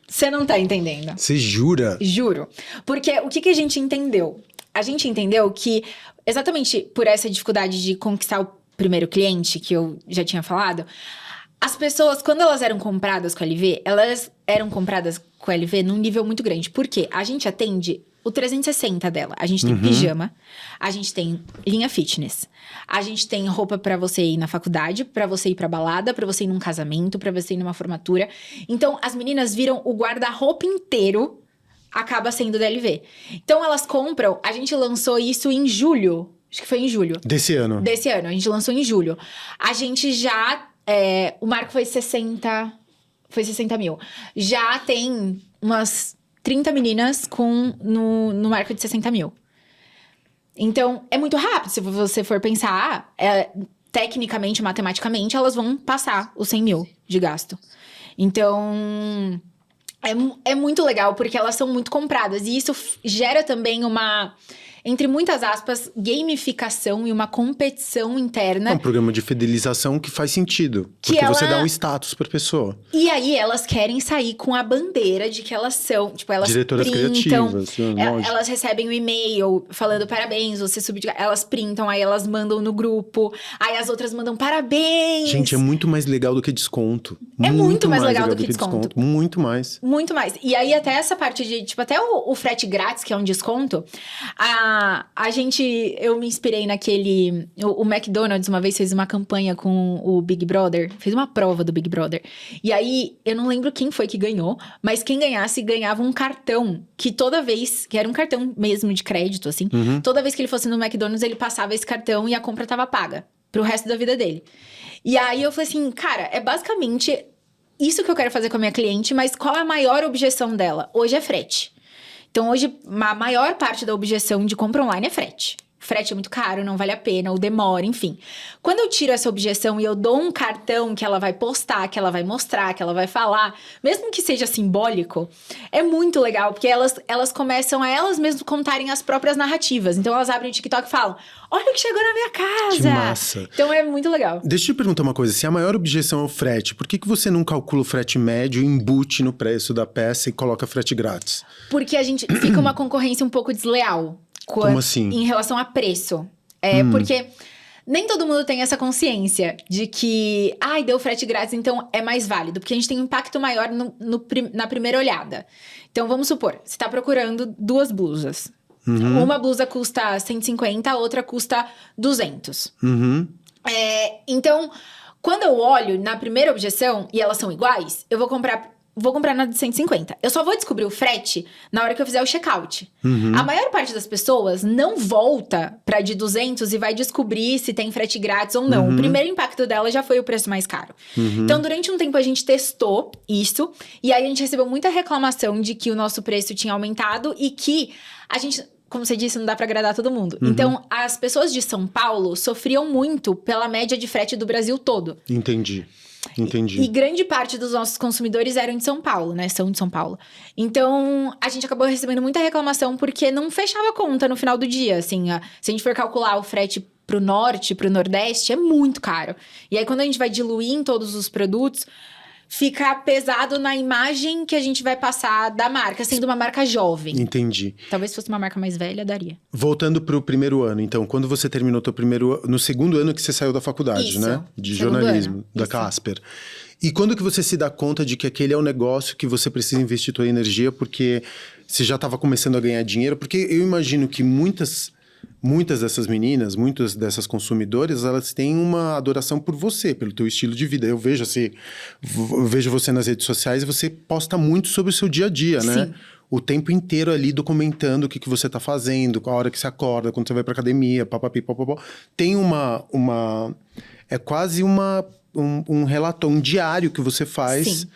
Você não tá entendendo. Você jura? Juro. Porque o que a gente entendeu? A gente entendeu que, exatamente por essa dificuldade de conquistar o primeiro cliente, que eu já tinha falado, as pessoas, quando elas eram compradas com a LV, elas eram compradas com a LV num nível muito grande. Por quê? A gente atende o 360 dela. A gente tem pijama, a gente tem linha fitness, a gente tem roupa pra você ir na faculdade, pra você ir pra balada, pra você ir num casamento, pra você ir numa formatura. Então, as meninas viram o guarda-roupa inteiro acaba sendo da LV. Então, elas compram... A gente lançou isso em julho. Acho que foi em julho. Desse ano. Desse ano. A gente lançou em julho. A gente já... o marco foi 60... Foi 60 mil. Já tem umas 30 meninas no marco de 60 mil. Então, é muito rápido. Se você for pensar, tecnicamente, matematicamente, elas vão passar os 100 mil de gasto. Então, é muito legal, porque elas são muito compradas. E isso gera também uma, entre muitas aspas, gamificação e uma competição interna. É um programa de fidelização que faz sentido. Porque você dá um status pra pessoa. E aí, elas querem sair com a bandeira de que elas são... Tipo, elas diretoras printam... criativas. Elas recebem um e-mail falando parabéns, você subiu de... Elas printam, aí elas mandam no grupo. Aí as outras mandam parabéns. Gente, é muito mais legal do que desconto. É muito mais legal do que desconto. Muito mais. Muito mais. E aí, até essa parte de... Tipo, até o frete grátis, que é um desconto... Eu me inspirei naquele... O McDonald's uma vez fez uma campanha com o Big Brother. Fez uma prova do Big Brother. E aí, eu não lembro quem foi que ganhou. Mas quem ganhasse, ganhava um cartão. Que toda vez... Que era um cartão mesmo de crédito, assim. Toda vez que ele fosse no McDonald's, ele passava esse cartão e a compra tava paga. Pro resto da vida dele. E aí, eu falei assim... Cara, é basicamente isso que eu quero fazer com a minha cliente. Mas qual é a maior objeção dela? Hoje é frete. Então, hoje, a maior parte da objeção de compra online é frete. Frete é muito caro, não vale a pena, ou demora, enfim. Quando eu tiro essa objeção e eu dou um cartão que ela vai postar, que ela vai mostrar, que ela vai falar, mesmo que seja simbólico, é muito legal, porque elas começam a elas mesmas contarem as próprias narrativas. Então, elas abrem o TikTok e falam, olha o que chegou na minha casa! Que massa! Então, é muito legal. Deixa eu te perguntar uma coisa, se a maior objeção é o frete, por que você não calcula o frete médio, embute no preço da peça e coloca frete grátis? Porque a gente fica uma concorrência um pouco desleal. Como assim? Em relação a preço. Porque nem todo mundo tem essa consciência de que... deu frete grátis, então é mais válido. Porque a gente tem um impacto maior na primeira olhada. Então, vamos supor, você tá procurando 2 blusas. Uma blusa custa 150, a outra custa 200. Então, quando eu olho na primeira objeção e elas são iguais, eu vou comprar na de 150. Eu só vou descobrir o frete na hora que eu fizer o checkout. A maior parte das pessoas não volta pra de 200 e vai descobrir se tem frete grátis ou não. O primeiro impacto dela já foi o preço mais caro. Então, durante um tempo, a gente testou isso. E aí, a gente recebeu muita reclamação de que o nosso preço tinha aumentado e que a gente... Como você disse, não dá pra agradar todo mundo. Então, as pessoas de São Paulo sofriam muito pela média de frete do Brasil todo. Entendi. E grande parte dos nossos consumidores eram de São Paulo, né? São de São Paulo. Então, a gente acabou recebendo muita reclamação porque não fechava a conta no final do dia, assim. Se a gente for calcular o frete pro norte, pro nordeste, é muito caro. E aí, quando a gente vai diluir em todos os produtos... Fica pesado na imagem que a gente vai passar da marca, sendo uma marca jovem. Entendi. Talvez se fosse uma marca mais velha, daria. Voltando pro primeiro ano, então, quando você terminou teu primeiro... No segundo ano que você saiu da faculdade, Isso, né? De segundo jornalismo, ano. da Isso. Casper. E quando que você se dá conta de que aquele é um negócio que você precisa investir tua energia, porque você já estava começando a ganhar dinheiro? Porque eu imagino que muitas dessas meninas, muitas dessas consumidoras, elas têm uma adoração por você, pelo teu estilo de vida. Eu vejo você nas redes sociais e você posta muito sobre o seu dia a dia, né? Sim. O tempo inteiro ali documentando o que você tá fazendo, a hora que você acorda, quando você vai pra academia, papapi, papapó. Tem é quase um relatório, um diário que você faz. Sim.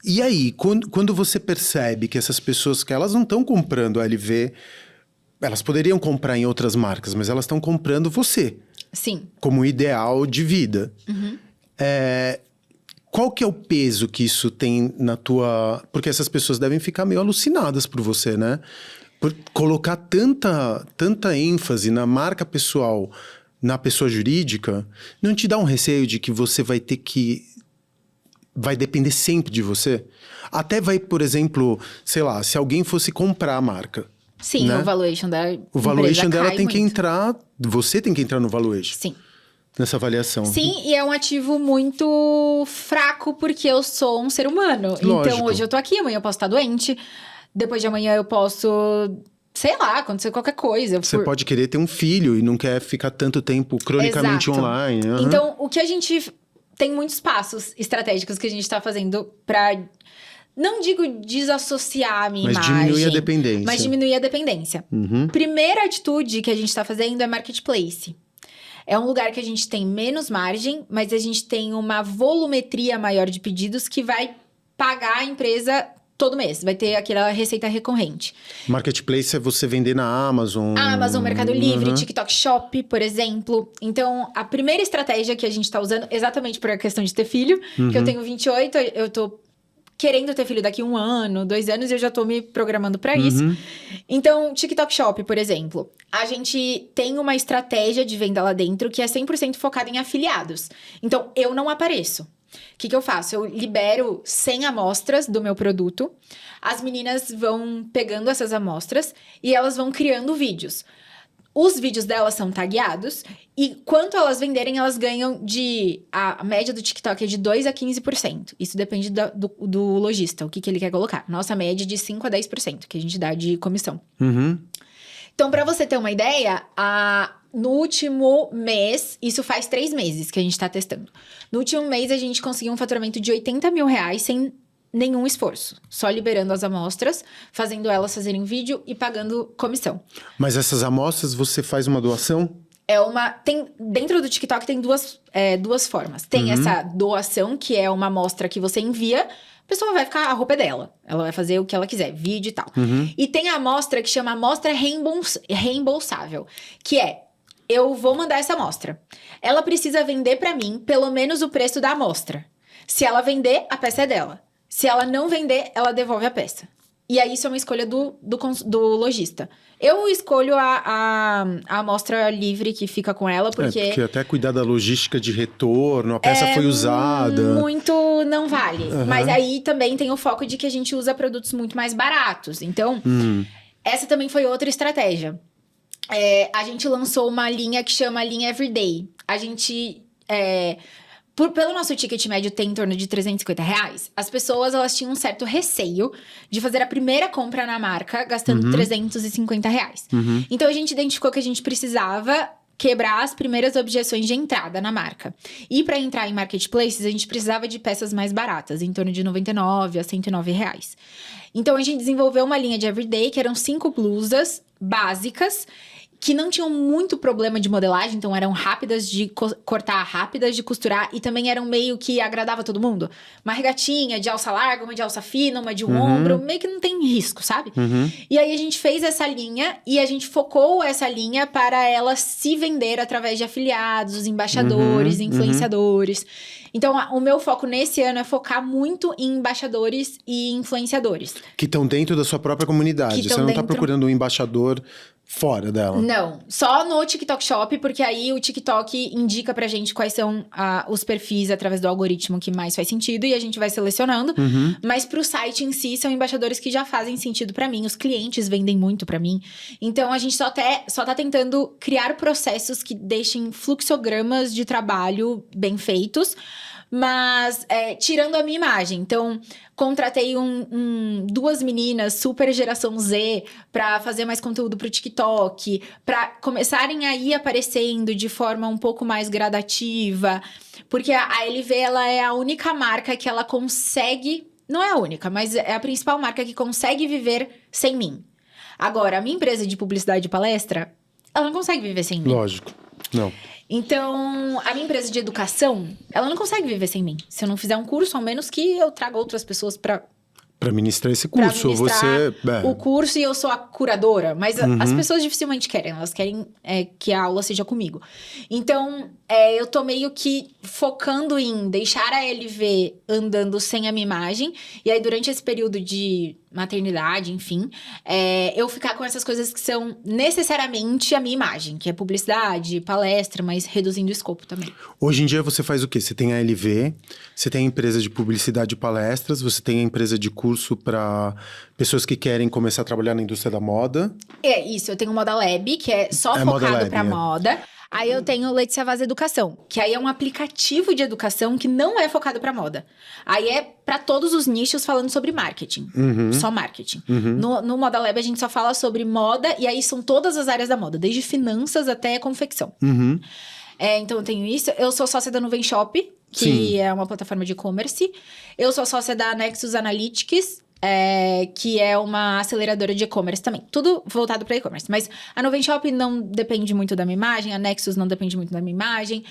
E aí, quando você percebe que essas pessoas, que elas não estão comprando a LV... Elas poderiam comprar em outras marcas, mas elas estão comprando você. Sim. Como ideal de vida. Qual que é o peso que isso tem na tua... Porque essas pessoas devem ficar meio alucinadas por você, né? Por colocar tanta ênfase na marca pessoal, na pessoa jurídica, não te dá um receio de que você vai ter que... vai depender sempre de você? Até vai, por exemplo, sei lá, se alguém fosse comprar a marca. Sim, né? o valuation da O valuation dela cai tem que muito. entrar... Você tem que entrar no valuation. Sim. Nessa avaliação. Sim, e é um ativo muito fraco, porque eu sou um ser humano. Lógico. Então, hoje eu tô aqui, amanhã eu posso estar doente. Depois de amanhã eu posso... sei lá, acontecer qualquer coisa. Você pode querer ter um filho e não quer ficar tanto tempo cronicamente Exato. online. Uhum. Então, o que a gente... tem muitos passos estratégicos que a gente tá fazendo pra... não digo desassociar a minha Mas imagem. diminuir a dependência. Mas diminuir a dependência. Uhum. Primeira atitude que a gente tá fazendo é marketplace. É um lugar que a gente tem menos margem, mas a gente tem uma volumetria maior de pedidos que vai pagar a empresa todo mês. Vai ter aquela receita recorrente. Marketplace é você vender na Amazon. Amazon, Mercado Livre, Uhum. TikTok Shop, por exemplo. Então, a primeira estratégia que a gente tá usando, exatamente por a questão de ter filho, que eu tenho 28, eu tô querendo ter filho daqui 1 ano, 2 anos, e eu já tô me programando pra isso. Então, TikTok Shop, por exemplo. A gente tem uma estratégia de venda lá dentro que é 100% focada em afiliados. Então, eu não apareço. O que eu faço? Eu libero 100 amostras do meu produto. As meninas vão pegando essas amostras e elas vão criando vídeos. Os vídeos delas são tagueados e quanto elas venderem, elas ganham de... A média do TikTok é de 2% a 15%. Isso depende do lojista, o que ele quer colocar. Nossa média é de 5% a 10% que a gente dá de comissão. Uhum. Então, pra você ter uma ideia, no último mês, isso faz 3 meses que a gente tá testando. No último mês, a gente conseguiu um faturamento de R$80 mil sem nenhum esforço. Só liberando as amostras, fazendo elas fazerem vídeo e pagando comissão. Mas essas amostras, você faz uma doação? Dentro do TikTok tem duas formas. Tem essa doação, que é uma amostra que você envia, a pessoa vai ficar, a roupa é dela. Ela vai fazer o que ela quiser, vídeo e tal. E tem a amostra que chama amostra reembolsável, que é, eu vou mandar essa amostra. Ela precisa vender pra mim pelo menos o preço da amostra. Se ela vender, a peça é dela. Se ela não vender, ela devolve a peça. E aí, isso é uma escolha do lojista. Eu escolho a amostra livre que fica com ela, porque... porque até cuidar da logística de retorno, a peça foi usada. Muito não vale. Mas aí também tem o foco de que a gente usa produtos muito mais baratos. Então, essa também foi outra estratégia. A gente lançou uma linha que chama linha Everyday. A gente... pelo nosso ticket médio ter em torno de R$350, as pessoas elas tinham um certo receio de fazer a primeira compra na marca gastando R$350. Então, a gente identificou que a gente precisava quebrar as primeiras objeções de entrada na marca. E para entrar em marketplaces, a gente precisava de peças mais baratas, em torno de R$99 a R$109. Então, a gente desenvolveu uma linha de Everyday, que eram 5 blusas básicas, que não tinham muito problema de modelagem, então eram rápidas de cortar, rápidas de costurar, e também eram meio que agradava todo mundo. Uma regatinha de alça larga, uma de alça fina, uma de ombro, meio que não tem risco, sabe? E aí a gente fez essa linha, e a gente focou essa linha para ela se vender através de afiliados, embaixadores, influenciadores. Então, o meu foco nesse ano é focar muito em embaixadores e influenciadores. Que estão dentro da sua própria comunidade. Você não tá procurando um embaixador fora dela. Não, só no TikTok Shop, porque aí o TikTok indica pra gente quais são os perfis através do algoritmo que mais faz sentido e a gente vai selecionando. Mas pro site em si, são embaixadores que já fazem sentido pra mim. Os clientes vendem muito pra mim. Então, a gente só tá tentando criar processos que deixem fluxogramas de trabalho bem feitos, mas tirando a minha imagem. Então, contratei 2 meninas super geração Z pra fazer mais conteúdo pro TikTok, pra começarem a ir aparecendo de forma um pouco mais gradativa, porque a LV, ela é a única marca que ela consegue, não é a única, mas é a principal marca que consegue viver sem mim. Agora, a minha empresa de publicidade e palestra, ela não consegue viver sem mim. Lógico, não. Então, a minha empresa de educação, ela não consegue viver sem mim. Se eu não fizer um curso, ao menos que eu traga outras pessoas pra ministrar esse curso. O curso, e eu sou a curadora. Mas as pessoas dificilmente querem. Elas querem que a aula seja comigo. Então, eu tô meio que focando em deixar a LV andando sem a minha imagem. E aí, durante esse período de maternidade, enfim, eu ficar com essas coisas que são necessariamente a minha imagem. Que é publicidade, palestra, mas reduzindo o escopo também. Hoje em dia você faz o quê? Você tem a LV, você tem a empresa de publicidade e palestras, você tem a empresa de curso para pessoas que querem começar a trabalhar na indústria da moda. É isso, eu tenho o Moda Lab, que é só focado pra moda. Aí eu tenho o Letícia Vaz Educação, que aí é um aplicativo de educação que não é focado pra moda. Aí é pra todos os nichos falando sobre marketing, só marketing. No Moda Lab a gente só fala sobre moda e aí são todas as áreas da moda, desde finanças até confecção. Então eu tenho isso. Eu sou sócia da Nuvem Shop, que é uma plataforma de e-commerce. Eu sou sócia da Nexus Analytics, que é uma aceleradora de e-commerce também. Tudo voltado para e-commerce. Mas a Nuvem Shop não depende muito da minha imagem, a Nexus não depende muito da minha imagem,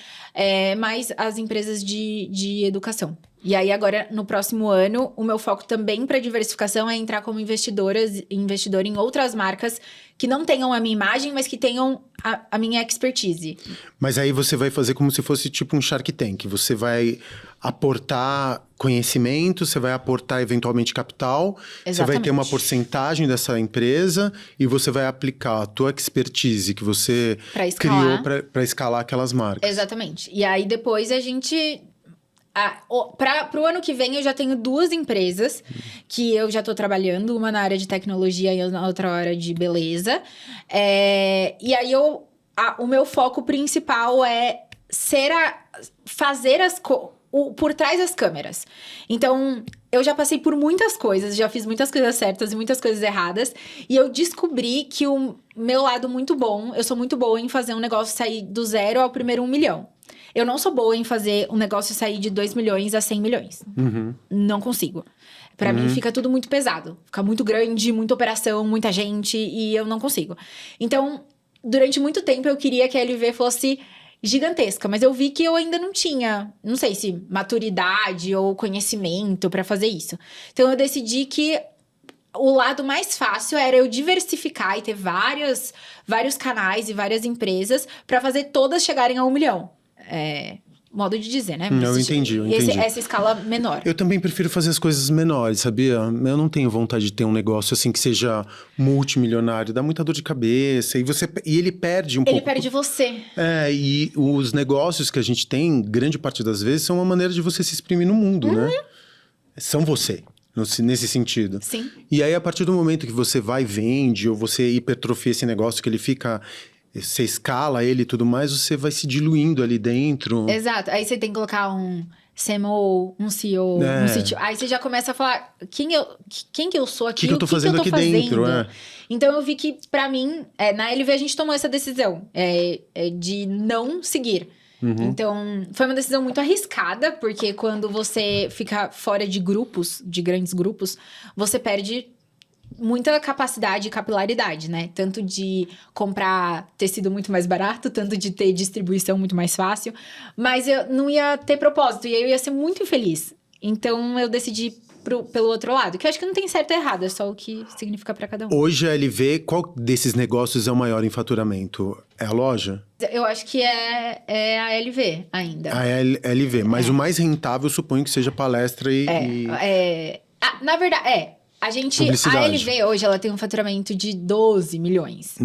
mas as empresas de educação. E aí, agora, no próximo ano, o meu foco também para diversificação é entrar como investidor em outras marcas que não tenham a minha imagem, mas que tenham a minha expertise. Mas aí você vai fazer como se fosse tipo um Shark Tank. Você vai aportar conhecimento, você vai aportar eventualmente capital, Exatamente. Você vai ter uma porcentagem dessa empresa e você vai aplicar a tua expertise que você criou para escalar aquelas marcas. Exatamente. E aí, depois a gente... Para o ano que vem, eu já tenho 2 empresas que eu já estou trabalhando. Uma na área de tecnologia e na outra área de beleza. E aí, o meu foco principal é fazer por trás das câmeras. Então, eu já passei por muitas coisas. Já fiz muitas coisas certas e muitas coisas erradas. E eu descobri que o meu lado muito bom... Eu sou muito boa em fazer um negócio sair do 0 ao primeiro 1 milhão. Eu não sou boa em fazer um negócio sair de 2 milhões a 100 milhões. Não consigo. Pra mim, fica tudo muito pesado. Fica muito grande, muita operação, muita gente, e eu não consigo. Então, durante muito tempo, eu queria que a LV fosse gigantesca. Mas eu vi que eu ainda não tinha, não sei se maturidade ou conhecimento pra fazer isso. Então, eu decidi que o lado mais fácil era eu diversificar e ter vários canais e várias empresas pra fazer todas chegarem a 1 milhão. Modo de dizer, né? Eu entendi. Essa escala menor. Eu também prefiro fazer as coisas menores, sabia? Eu não tenho vontade de ter um negócio assim que seja multimilionário. Dá muita dor de cabeça. E ele perde um pouco. Ele perde você. E os negócios que a gente tem, grande parte das vezes, são uma maneira de você se exprimir no mundo, né? São você. Nesse sentido. Sim. E aí, a partir do momento que você vai e vende, ou você hipertrofia esse negócio que ele fica... Você escala ele e tudo mais, você vai se diluindo ali dentro. Exato. Aí você tem que colocar um CMO, um CEO, um CTO. Aí você já começa a falar quem que eu sou aqui, o que eu tô fazendo aqui dentro. Então eu vi que, pra mim, na LV a gente tomou essa decisão de não seguir. Então, foi uma decisão muito arriscada, porque quando você fica fora de grupos, de grandes grupos, você perde muita capacidade e capilaridade, né? Tanto de comprar tecido muito mais barato, tanto de ter distribuição muito mais fácil. Mas eu não ia ter propósito, e aí eu ia ser muito infeliz. Então, eu decidi pelo outro lado. Que eu acho que não tem certo e errado, é só o que significa pra cada um. Hoje, a LV, qual desses negócios é o maior em faturamento? É a loja? Eu acho que é a LV ainda. A LV, mas o mais rentável, eu suponho que seja palestra Na verdade, a LV hoje, ela tem um faturamento de 12 milhões.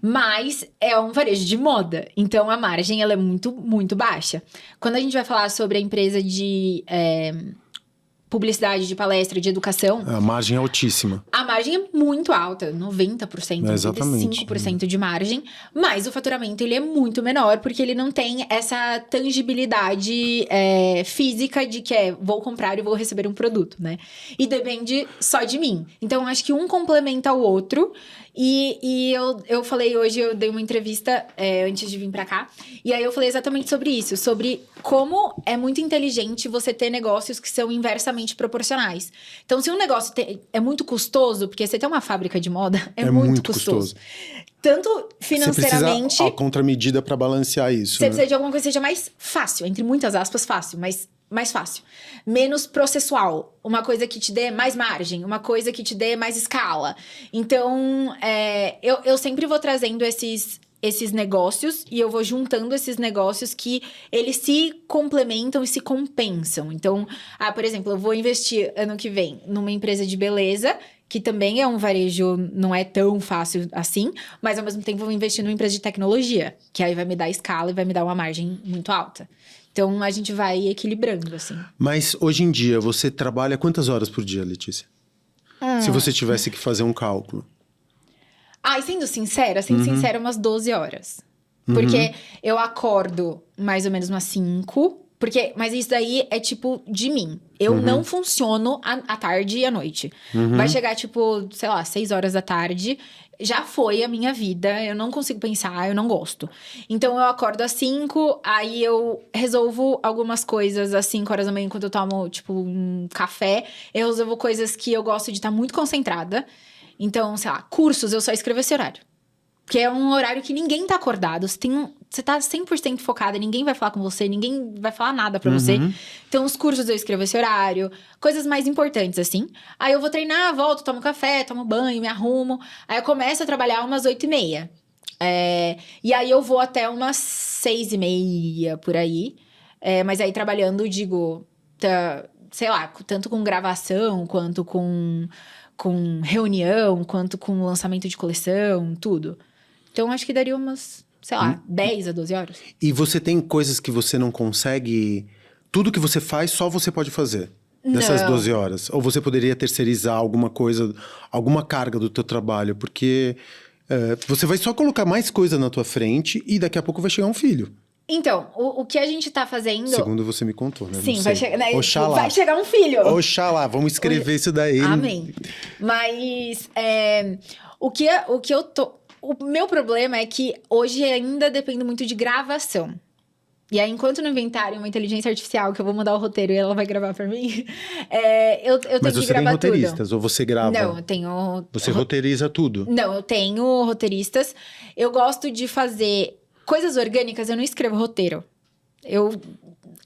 Mas é um varejo de moda. Então, a margem, ela é muito, muito baixa. Quando a gente vai falar sobre a empresa de publicidade, de palestra, de educação... A margem é altíssima. A margem é muito alta, 90%, exatamente. 95% de margem. Mas o faturamento, ele é muito menor, porque ele não tem essa tangibilidade física de que vou comprar e vou receber um produto, né? E depende só de mim. Então, acho que um complementa o outro. E eu falei hoje, eu dei uma entrevista antes de vir pra cá. E aí eu falei exatamente sobre isso. Sobre como é muito inteligente você ter negócios que são inversamente proporcionais. Então, se um negócio é muito custoso, porque você tem uma fábrica de moda, é muito custoso. Tanto financeiramente... Você precisa a contramedida pra balancear isso. Você precisa de alguma coisa que seja mais fácil. Entre muitas aspas, fácil, mas... mais fácil. Menos processual. Uma coisa que te dê mais margem. Uma coisa que te dê mais escala. Então, eu sempre vou trazendo esses esses negócios e eu vou juntando esses negócios que eles se complementam e se compensam. Então, por exemplo, eu vou investir ano que vem numa empresa de beleza, que também é um varejo, não é tão fácil assim, mas ao mesmo tempo eu vou investir numa empresa de tecnologia, que aí vai me dar escala e vai me dar uma margem muito alta. Então, a gente vai equilibrando, assim. Mas hoje em dia, você trabalha quantas horas por dia, Letícia? Se você tivesse que fazer um cálculo. E sendo sincera, umas 12 horas. Porque eu acordo mais ou menos umas 5. Mas isso daí é tipo de mim. Eu não funciono à tarde e à noite. Vai chegar tipo, sei lá, 6 horas da tarde. Já foi a minha vida. Eu não consigo pensar, eu não gosto. Então eu acordo às 5, aí eu resolvo algumas coisas às 5 horas da manhã, enquanto eu tomo, tipo, um café. Eu resolvo coisas que eu gosto de estar muito concentrada. Então, sei lá, cursos, eu só escrevo esse horário. Porque é um horário que ninguém tá acordado. Você tá 100% focada, ninguém vai falar com você, ninguém vai falar nada pra você. Então, os cursos eu escrevo esse horário. Coisas mais importantes, assim. Aí eu vou treinar, volto, tomo café, tomo banho, me arrumo. Aí eu começo a trabalhar umas 8h30. E aí eu vou até umas 6h30, por aí. Mas aí trabalhando, digo, sei lá, tanto com gravação, quanto com reunião, quanto com lançamento de coleção, tudo. Então, acho que daria umas, sei lá, 10 a 12 horas. E você tem coisas que você não consegue... Tudo que você faz, só você pode fazer nessas 12 horas? Ou você poderia terceirizar alguma coisa, alguma carga do teu trabalho? Porque você vai só colocar mais coisa na tua frente e daqui a pouco vai chegar um filho. Então, o que a gente tá fazendo... Segundo você me contou, né? Sim, vai chegar, né? Oxalá. Vai chegar um filho. Oxalá, vamos escrever isso daí. Amém. Mas o meu problema é que hoje ainda dependo muito de gravação. E aí, enquanto não inventarem uma inteligência artificial, que eu vou mandar o roteiro e ela vai gravar pra mim, eu tenho que gravar tudo. Mas você tem roteiristas, ou você grava? Não, eu tenho... Você roteiriza tudo? Não, eu tenho roteiristas. Eu gosto de fazer coisas orgânicas, eu não escrevo roteiro. Eu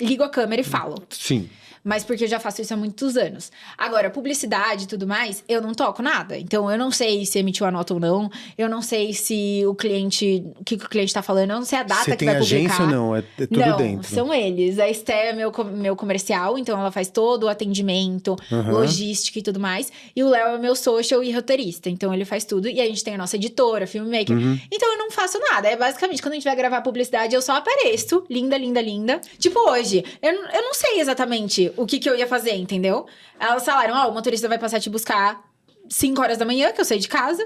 ligo a câmera e falo. Sim. Mas porque eu já faço isso há muitos anos. Agora, publicidade e tudo mais, eu não toco nada. Então, eu não sei se emitiu a nota ou não. Eu não sei se o cliente... O que o cliente tá falando. Eu não sei a data que vai publicar. Você tem agência ou não? É tudo não, dentro? São eles. A Esté é meu comercial. Então, ela faz todo o atendimento, logística e tudo mais. E o Léo é meu social e roteirista. Então, ele faz tudo. E a gente tem a nossa editora, filmmaker. Então, eu não faço nada. É basicamente, quando a gente vai gravar publicidade, eu só apareço. Linda, linda, linda. Tipo, hoje. Eu não sei exatamente o que eu ia fazer, entendeu? Elas falaram, o motorista vai passar te buscar 5 horas da manhã, que eu saí de casa.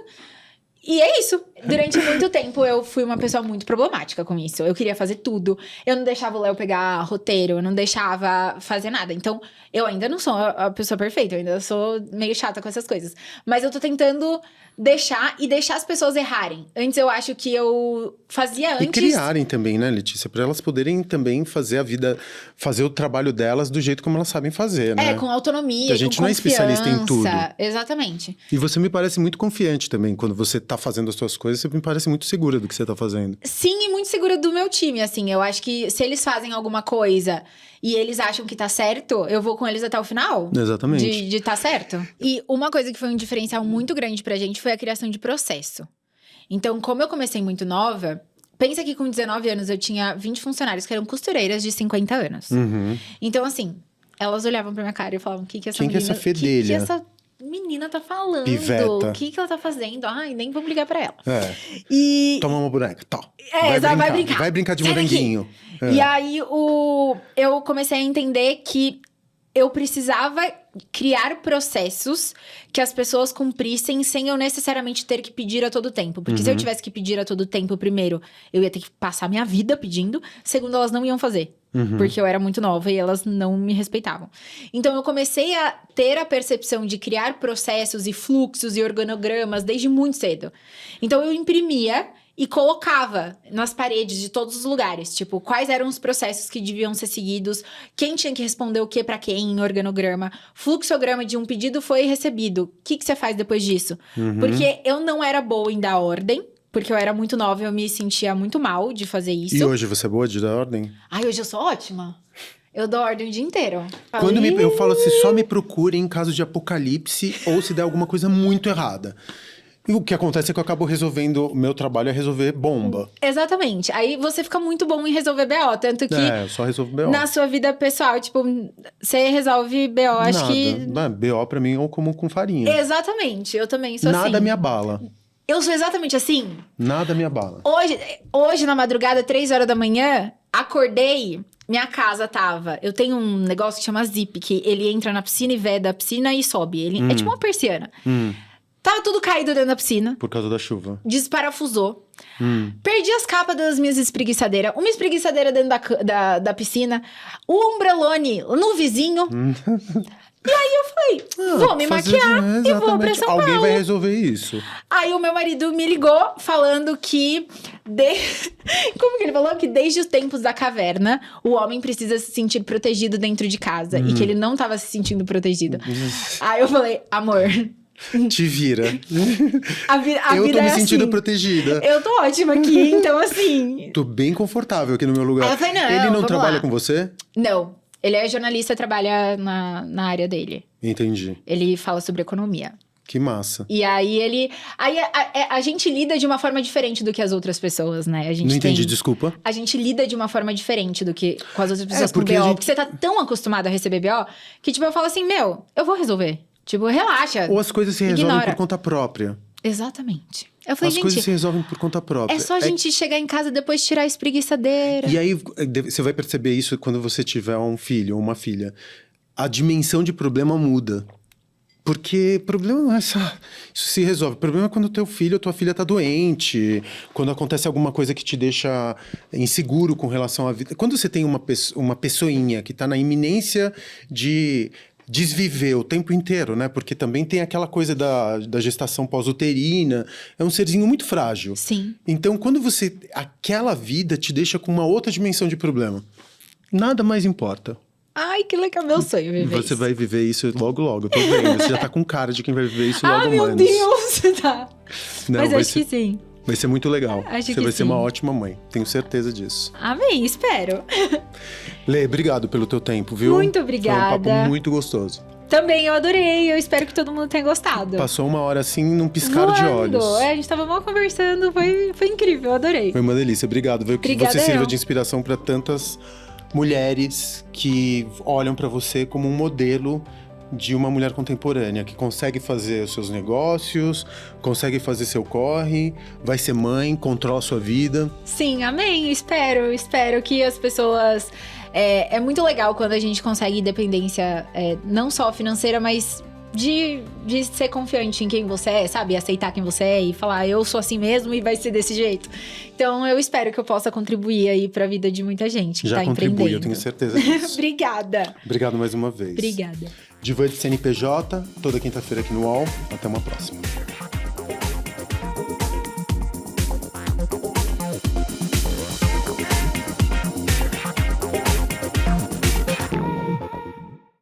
E é isso. Durante muito tempo, eu fui uma pessoa muito problemática com isso. Eu queria fazer tudo. Eu não deixava o Léo pegar roteiro. Eu não deixava fazer nada. Então, eu ainda não sou a pessoa perfeita. Eu ainda sou meio chata com essas coisas. Mas eu tô tentando deixar as pessoas errarem. Antes, eu acho que eu fazia antes... E criarem também, né, Letícia? Pra elas poderem também fazer fazer o trabalho delas do jeito como elas sabem fazer, né? Com autonomia, porque a gente não é especialista em tudo. Exatamente. E você me parece muito confiante também. Quando você tá fazendo as suas coisas, você me parece muito segura do que você tá fazendo. Sim, e muito segura do meu time, assim. Eu acho que se eles fazem alguma coisa e eles acham que tá certo, eu vou com eles até o final. Exatamente. De tá certo. E uma coisa que foi um diferencial muito grande pra gente foi a criação de processo. Então, como eu comecei muito nova... Pensa que com 19 anos eu tinha 20 funcionários que eram costureiras de 50 anos. Então, assim, elas olhavam pra minha cara e falavam, o que essa menina... Quem que é essa fedelha? O que essa menina tá falando? Piveta. O que ela tá fazendo? Ai, nem vamos ligar pra ela. Toma uma boneca, tó. Vai brincar. Vai brincar de moranguinho. E aí, eu comecei a entender que eu precisava criar processos que as pessoas cumprissem sem eu necessariamente ter que pedir a todo tempo. Porque se eu tivesse que pedir a todo tempo, primeiro, eu ia ter que passar minha vida pedindo. Segundo, elas não iam fazer. Porque eu era muito nova e elas não me respeitavam. Então, eu comecei a ter a percepção de criar processos e fluxos e organogramas desde muito cedo. Então, eu imprimia... E colocava nas paredes de todos os lugares, tipo, quais eram os processos que deviam ser seguidos, quem tinha que responder o que pra quem em organograma, fluxograma de um pedido foi recebido, o que você faz depois disso? Porque eu não era boa em dar ordem, porque eu era muito nova e eu me sentia muito mal de fazer isso. E hoje você é boa de dar ordem? Ai, hoje eu sou ótima. Eu dou ordem o dia inteiro. Quando eu falo assim, só me procure em caso de apocalipse ou se der alguma coisa muito errada. E o que acontece é que eu acabo resolvendo, o meu trabalho é resolver bomba. Exatamente. Aí você fica muito bom em resolver BO, tanto que Eu só resolvo BO. na sua vida pessoal, tipo, você resolve BO, acho que... BO pra mim é como com farinha. Exatamente, eu também sou assim. Nada me abala. Eu sou exatamente assim. Nada me abala. Hoje na madrugada, 3 horas da manhã, acordei, minha casa tava... Eu tenho um negócio que chama zip, que ele entra na piscina e veda a piscina e sobe. Ele é tipo uma persiana. Tava tudo caído dentro da piscina. Por causa da chuva. Desparafusou. Perdi as capas das minhas espreguiçadeiras. Uma espreguiçadeira dentro da piscina. O umbrelone no vizinho. E aí eu falei, vou me maquiar e vou pra São Paulo. Alguém vai resolver isso. Aí o meu marido me ligou falando que... Como que ele falou? Que desde os tempos da caverna, o homem precisa se sentir protegido dentro de casa. E que ele não tava se sentindo protegido. Aí eu falei, amor... Te vira. A eu vida tô me é sentindo assim. protegida. Eu tô ótima aqui, então assim... Tô bem confortável aqui no meu lugar. Aí eu falei, não, Ele não vamos trabalha lá. com você? Não. Ele é jornalista, trabalha na área dele. Entendi. Ele fala sobre economia. Que massa. E aí ele... Aí a gente lida de uma forma diferente do que as outras pessoas, né? A gente Não entendi, desculpa. A gente lida de uma forma diferente do que com as outras pessoas com porque BO. a gente- Porque você tá tão acostumado a receber BO que, tipo, eu falo assim, eu vou resolver. Tipo, relaxa. Ou as coisas se resolvem Ignora. por conta própria. Exatamente. Eu falei, As coisas gente, se resolvem por conta própria. é só a gente chegar em casa e depois tirar a espreguiçadeira. E aí, você vai perceber isso quando você tiver um filho ou uma filha. A dimensão de problema muda. Porque problema não é só... Isso se resolve. O problema é quando teu filho ou tua filha tá doente. Quando acontece alguma coisa que te deixa inseguro com relação à vida. Quando você tem uma pessoinha que tá na iminência de desviver o tempo inteiro, né? Porque também tem aquela coisa da gestação pós-uterina. É um serzinho muito frágil. Sim. Então, quando você... Aquela vida te deixa com uma outra dimensão de problema. Nada mais importa. Ai, que legal, meu sonho viver Você isso. vai viver isso logo, logo. Eu tô vendo. Você já tá com cara de quem vai viver isso logo Ah, meu menos. Deus! Tá. Não, Mas vai acho ser, que sim. vai ser muito legal. Acho Você que vai ser uma sim. ótima mãe. Tenho certeza disso. Amém, espero. Lê, obrigado pelo teu tempo, viu? Muito Foi um obrigada. papo muito gostoso. Também eu adorei, eu espero que todo mundo tenha gostado. Passou uma hora assim, num piscar de Voando. olhos. A gente tava mal conversando, foi incrível, eu adorei. Foi uma delícia. Obrigado. Que Obrigada, você sirva eu. de inspiração para tantas mulheres que olham para você como um modelo de uma mulher contemporânea, que consegue fazer os seus negócios, consegue fazer seu corre, vai ser mãe, controla a sua vida. Sim, amém, espero que as pessoas... É muito legal quando a gente consegue independência, não só financeira, mas de ser confiante em quem você é, sabe? Aceitar quem você é e falar, eu sou assim mesmo e vai ser desse jeito. Então, eu espero que eu possa contribuir aí pra vida de muita gente que Já tá contribui, empreendendo. eu tenho certeza disso. Obrigada. Obrigado mais uma vez. Obrigada. Divã de CNPJ, toda quinta-feira aqui no UOL. Até uma próxima.